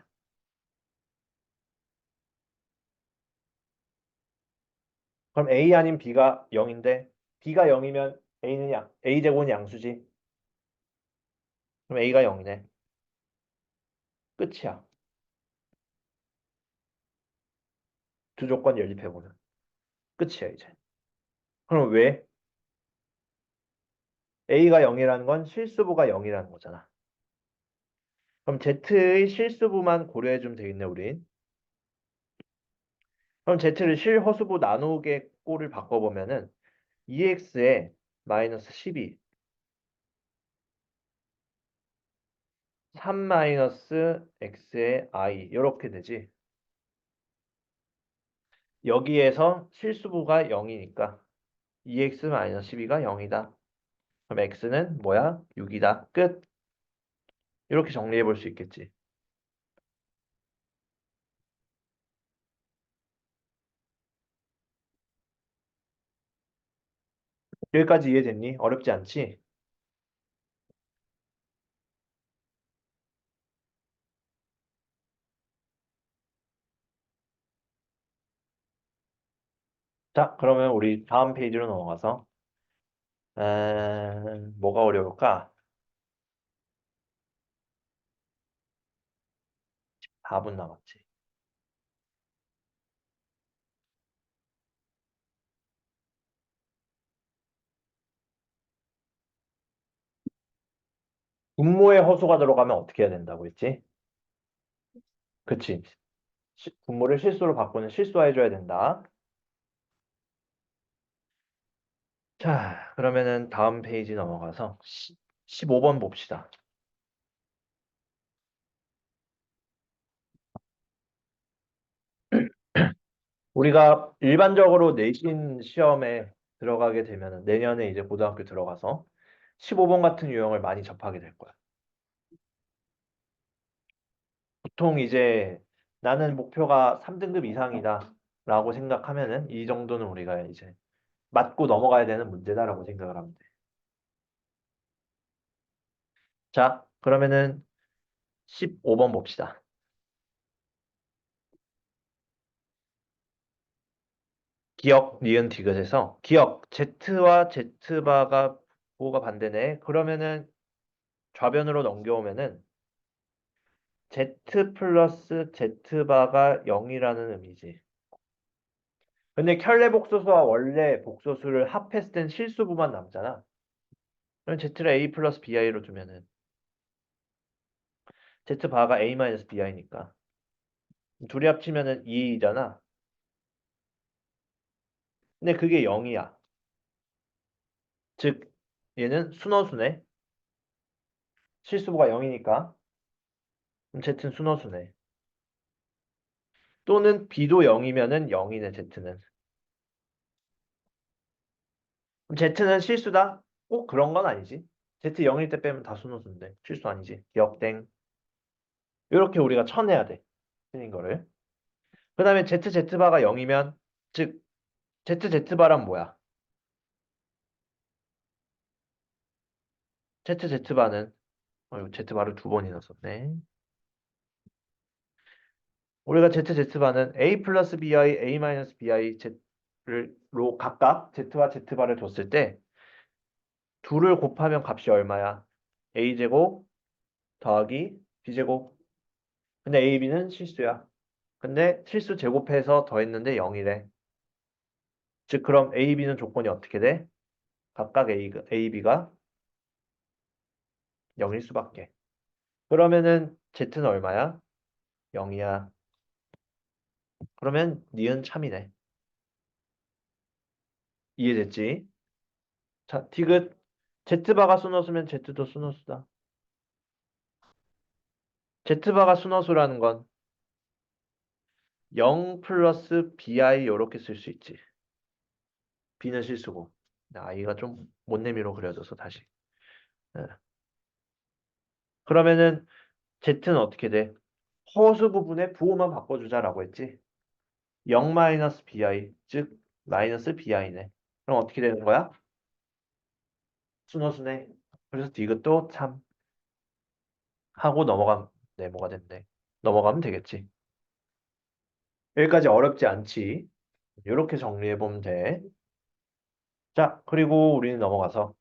그럼 a 아닌 b가 0인데 b가 0이면 a제곱은 양수지. 그럼 a가 0이네. 끝이야. 두 조건 연립해보면. 끝이야 이제. 그럼 왜? a가 0이라는 건 실수부가 0이라는 거잖아. 그럼 z의 실수부만 고려해주면 되겠네 우린. 그럼 z를 실허수부 나누게 꼴을 바꿔보면은 2x에 마이너스 12, 3 마이너스 x의 i 이렇게 되지. 여기에서 실수부가 0이니까 2x 마이너스 12가 0이다. 그럼 x는 뭐야? 6이다. 끝. 이렇게 정리해 볼 수 있겠지. 여기까지 이해됐니? 어렵지 않지? 자, 그러면 우리 다음 페이지로 넘어가서 뭐가 어려울까? 4분 남았지. 분모에 허수가 들어가면 어떻게 해야 된다고 했지? 그치? 분모를 실수로 바꾸는 실수화해줘야 된다. 자, 그러면은 다음 페이지 넘어가서 15번 봅시다. 우리가 일반적으로 내신 시험에 들어가게 되면 내년에 이제 고등학교 들어가서 15번 같은 유형을 많이 접하게 될 거야. 보통 이제 나는 목표가 3등급 이상이다 라고 생각하면은 이 정도는 우리가 이제 맞고 넘어가야 되는 문제다라고 생각을 하면 돼. 자, 그러면은 15번 봅시다. 기억, 니은, 디귿에서 기억, Z와 Z바가 부호가 반대네. 그러면은 좌변으로 넘겨오면은 Z 플러스 Z바가 0이라는 의미지. 근데 켤레 복소수와 원래 복소수를 합했을 땐 실수부만 남잖아. 그럼 Z를 A 플러스 BI로 두면은 Z바가 A 마이너스 BI니까 둘이 합치면은 2잖아. 근데 그게 0이야. 즉 얘는 순허수네. 실수부가 0이니까. 그럼 Z는 순허수네. 또는 B도 0이면은 0이네, Z는. 그럼 Z는 실수다? 꼭 그런 건 아니지. Z 0일 때 빼면 다 순허수인데. 실수 아니지. 역땡. 이렇게 우리가 쳐내야 돼. 틀린 거를. 그 다음에 ZZ바가 0이면, 즉, ZZ바란 뭐야? ZZ바는, 이거 Z바를 두 번이나 썼네. 우리가 ZZ바는 A 플러스 BI, A 마이너스 BI, Z로 각각 Z와 Z바를 줬을 때, 둘을 곱하면 값이 얼마야? A제곱 더하기 B제곱. 근데 A, B는 실수야. 근데 실수 제곱해서 더했는데 0이래. 즉, 그럼 A, B는 조건이 어떻게 돼? 각각 A, B가 0일 수밖에. 그러면은 Z는 얼마야? 0이야. 그러면 니은 참이네. 이해됐지? 자, 디귿. Z바가 순허수면 Z도 순허수다. Z바가 순허수라는 건 0 플러스 BI 이렇게 쓸 수 있지. B는 실수고. I가 좀 못내미로 그려져서 다시. 예. 그러면은 Z는 어떻게 돼? 허수 부분에 부호만 바꿔주자라고 했지. 0 마이너스 BI, 즉 마이너스 BI네. 그럼 어떻게 되는 거야? 순허수네. 그래서 디귿도 참 하고 넘어가면 네, 뭐가 된대. 넘어가면 되겠지. 여기까지 어렵지 않지. 이렇게 정리해 보면 돼. 자, 그리고 우리는 넘어가서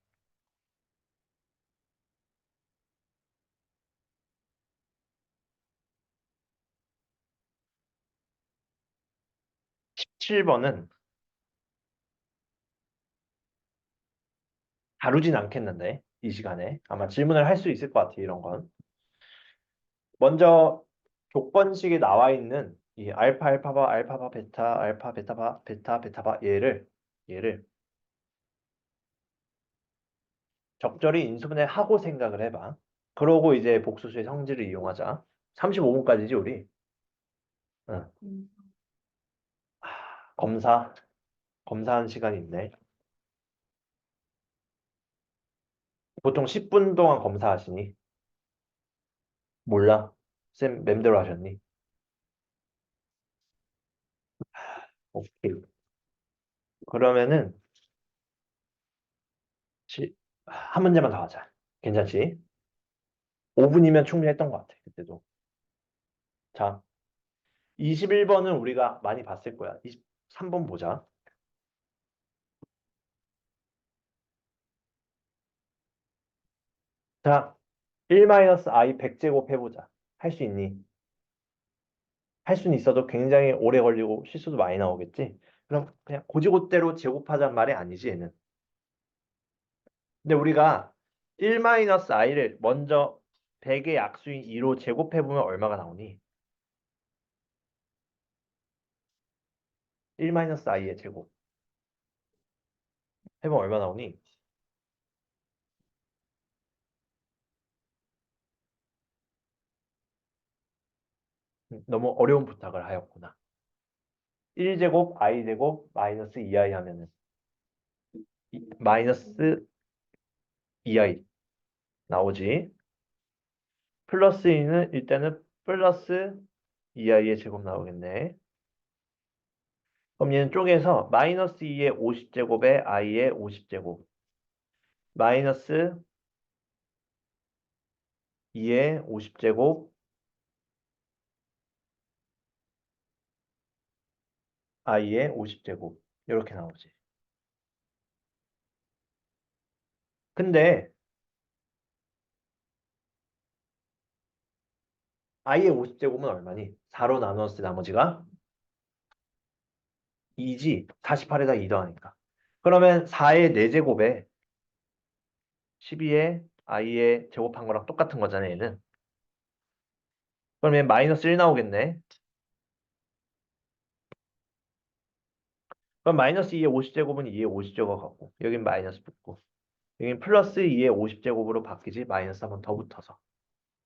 17번은 다루진 않겠는데, 이 시간에. 아마 질문을 할 수 있을 것 같아, 이런 건. 먼저 조건식에 나와 있는 이 알파, 알파바, 알파바, 베타, 알파, 베타바, 베타, 베타바 얘를 적절히 인수분해 하고 생각을 해봐. 그러고 이제 복수수의 성질을 이용하자. 35분까지지, 우리. 응. 검사, 검사한 시간이 있네. 보통 10분 동안 검사하시니? 몰라. 쌤 맴대로 하셨니? 오케이. 그러면은 한 문제만 더 하자. 괜찮지? 5분이면 충분했던 것 같아. 그때도. 자, 21번은 우리가 많이 봤을 거야. 23번 보자. 자, 1-i 100제곱 해보자. 할 수 있니? 할 수는 있어도 굉장히 오래 걸리고 실수도 많이 나오겠지? 그럼 그냥 고지고대로 제곱하자는 말이 아니지, 얘는. 근데 우리가 1-i를 먼저 100의 약수인 2로 제곱해보면 얼마가 나오니? 1-i의 제곱. 해보면 얼마 나오니? 너무 어려운 부탁을 하였구나. 1제곱 i제곱 마이너스 2i 하면은 마이너스 2i 나오지. 플러스 2는 일단은 플러스 2i의 제곱 나오겠네. 그럼 얘는 쪼개서 마이너스 2의 50제곱에 i의 50제곱 마이너스 2의 50제곱 i의 50제곱 이렇게 나오지. 근데 i의 50제곱은 얼마니? 4로 나누었을 때 나머지가 2지. 48에다 2 더하니까. 그러면 4의 4제곱에 12의 i의 제곱한 거랑 똑같은 거잖아, 얘는. 그럼 얘 마이너스 1 나오겠네. 그럼 마이너스 2의 50제곱은 2의 50제곱 같고 여긴 마이너스 붙고 여기 플러스 2의 50제곱으로 바뀌지 마이너스 한 번 더 붙어서.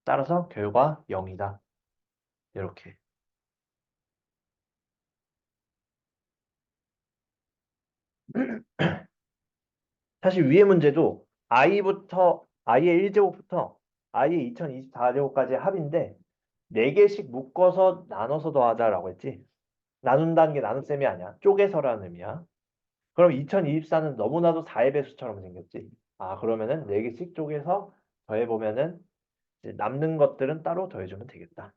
따라서 결과 0이다. 이렇게. 사실 위의 문제도 i의 1제곱부터 i의 2024제곱까지 합인데 4개씩 묶어서 나눠서 더하자라고 했지. 나눈다는 게 나눗셈이 아니야. 쪼개서라는 의미야. 그럼 2024는 너무나도 4의 배수처럼 생겼지. 아, 그러면은 4개씩 쪼개서 더해보면은 이제 남는 것들은 따로 더해주면 되겠다.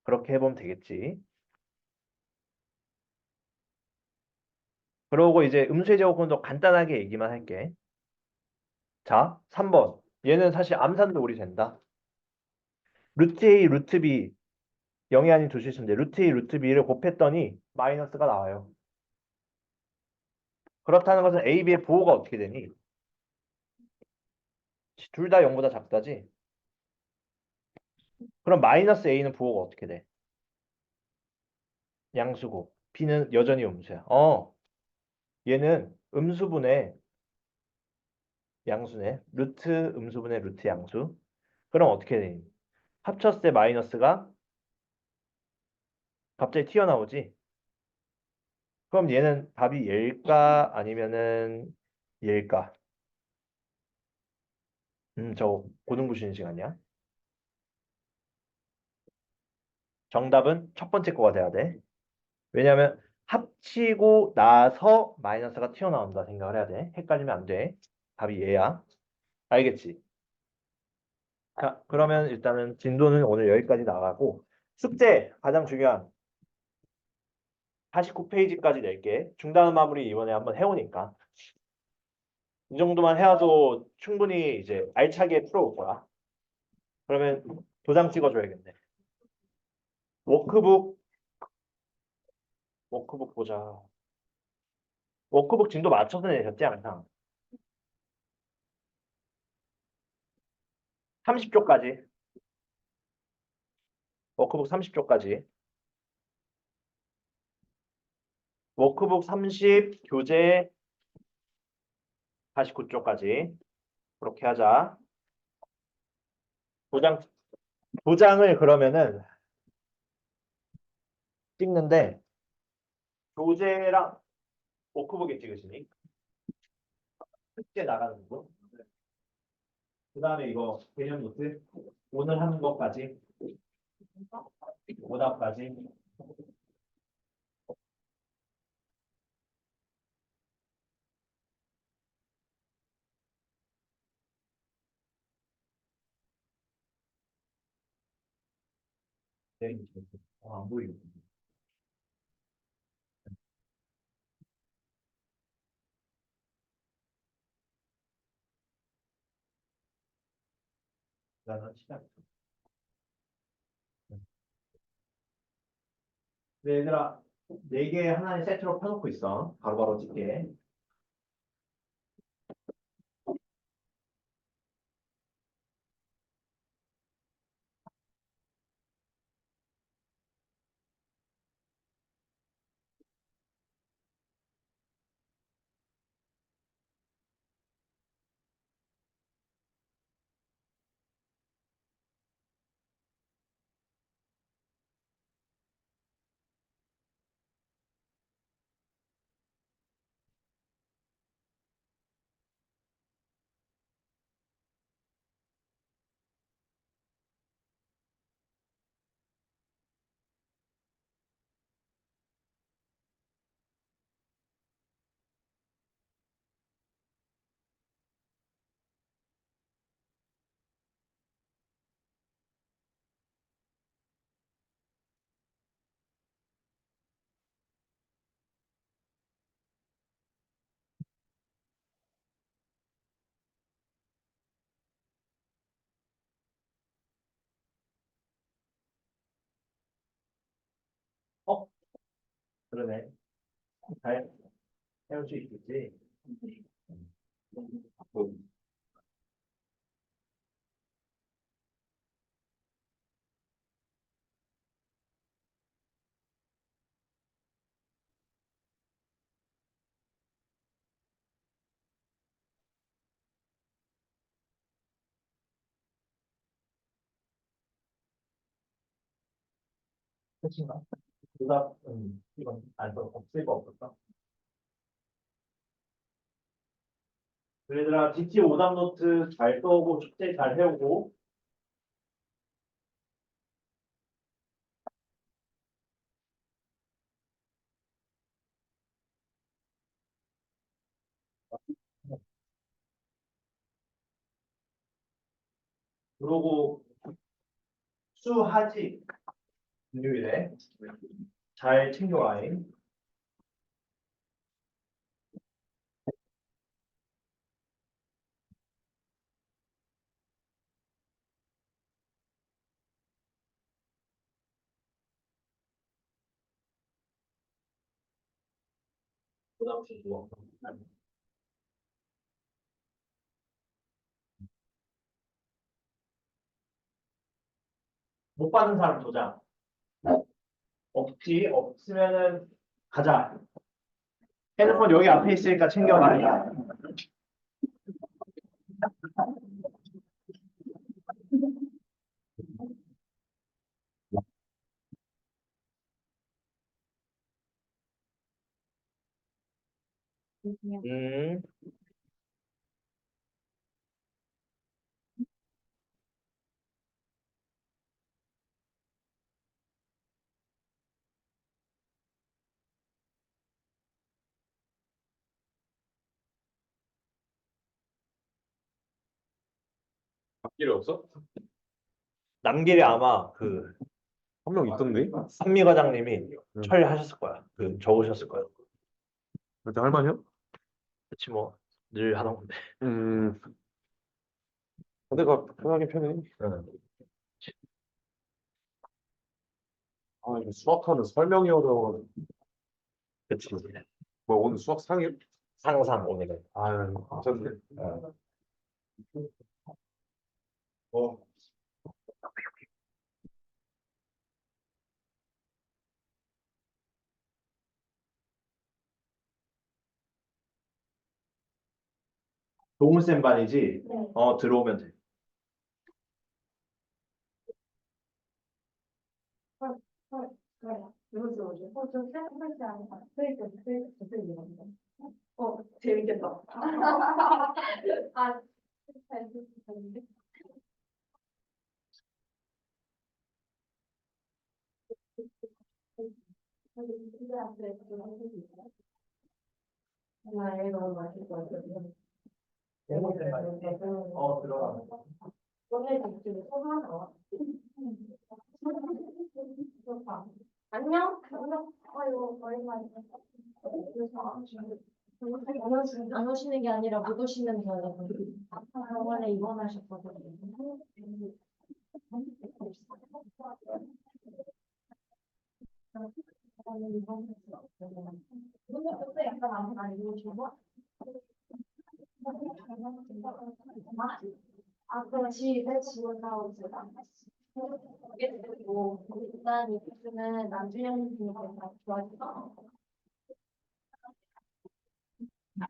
그렇게 해보면 되겠지. 그러고 이제 음수의 제곱은 간단하게 얘기만 할게. 자, 3번. 얘는 사실 암산도 우리 된다. 루트 A, 루트 B 0이 아닌 두 실수인데 루트 A, 루트 B를 곱했더니 마이너스가 나와요. 그렇다는 것은 A, B의 부호가 어떻게 되니? 둘 다 0보다 작다지? 그럼 마이너스 A는 부호가 어떻게 돼? 양수고 B는 여전히 음수야. 얘는 음수분의 양수네. 루트 음수분의 루트 양수. 그럼 어떻게 되니? 합쳤을 때 마이너스가 갑자기 튀어나오지? 그럼 얘는 답이 얘일까 아니면은 얘일까? 저 고등부신 시간이야. 정답은 첫 번째 거가 돼야 돼. 왜냐하면 합치고 나서 마이너스가 튀어나온다 생각을 해야 돼. 헷갈리면 안 돼. 답이 얘야. 알겠지? 자, 그러면 일단은 진도는 오늘 여기까지 나가고 숙제 가장 중요한 49페이지까지 낼게. 중단은 마무리 이번에 한번 해오니까 이 정도만 해와도 충분히 이제 알차게 풀어올 거야. 그러면 도장 찍어줘야겠네. 워크북 워크북 보자. 워크북 진도 맞춰서 내셨지 항상. 30쪽까지. 워크북 30쪽까지. 워크북 30, 교재 49쪽까지. 그렇게 하자. 도장, 도장을 그러면은 찍는데, 교재랑 워크북에 찍으시니? 숙제 나가는 거. 그 다음에 이거 개념 노트. 오늘 하는 것까지. 오답까지. 네. 안 보이네. 나는 시작. 네, 얘들아. 4개 하나의 세트로 펴놓고 있어. 바로바로 찍게. 어? 그러네. 잘 해올 수 있겠지. 음. 끝인가? 오답, 이건 없을 거 없었어. 얘들아, DT 오답 노트 잘 써오고 숙제 잘 해오고. 그러고 수하지 금요일에 잘 챙겨와잉. 오답 주고. 못 받은 사람 도장. 없지? 없으면은 가자. 핸드폰 여기 앞에 있으니까 챙겨가. 음, 앞길에 없어? 남길에 아마 그 한 명 있던데? 산미 과장님이 응. 처리하셨을 거야. 그 적으셨을 거야. 근데 할만해요? 그렇지 뭐 늘 하던 건데. 음, 내가 편하긴 편해. 응. 아, 이거 수학하는 설명이 어려워. 그치. 뭐, 오늘 수학 상해? 상상 오늘은. 아유, 괜찮네. 어. 어, 동훈 반이지? 네. 들어오면 돼. 헐, 헐, 그래요. 누구지, 뭐지? 좀 생각하지 않아. 스웨이트. 재밌겠다. 아, 잘 듣는데? 나 이거 너무 맛있을 것 같아. 동훈 반이. 들어가. 오늘 지금 소감하러 안녕? 안녕? 아유, 오랜만이네. 안 오시는 게 아니라 못 오시는 거예요. 병원에 입원하셨거든요. 근데 그때 약간 안 입으시고? 아, 그럼 집에 지원 나오지 않았어. 뭐 일단 이프는 남주현 님께서 좋아해서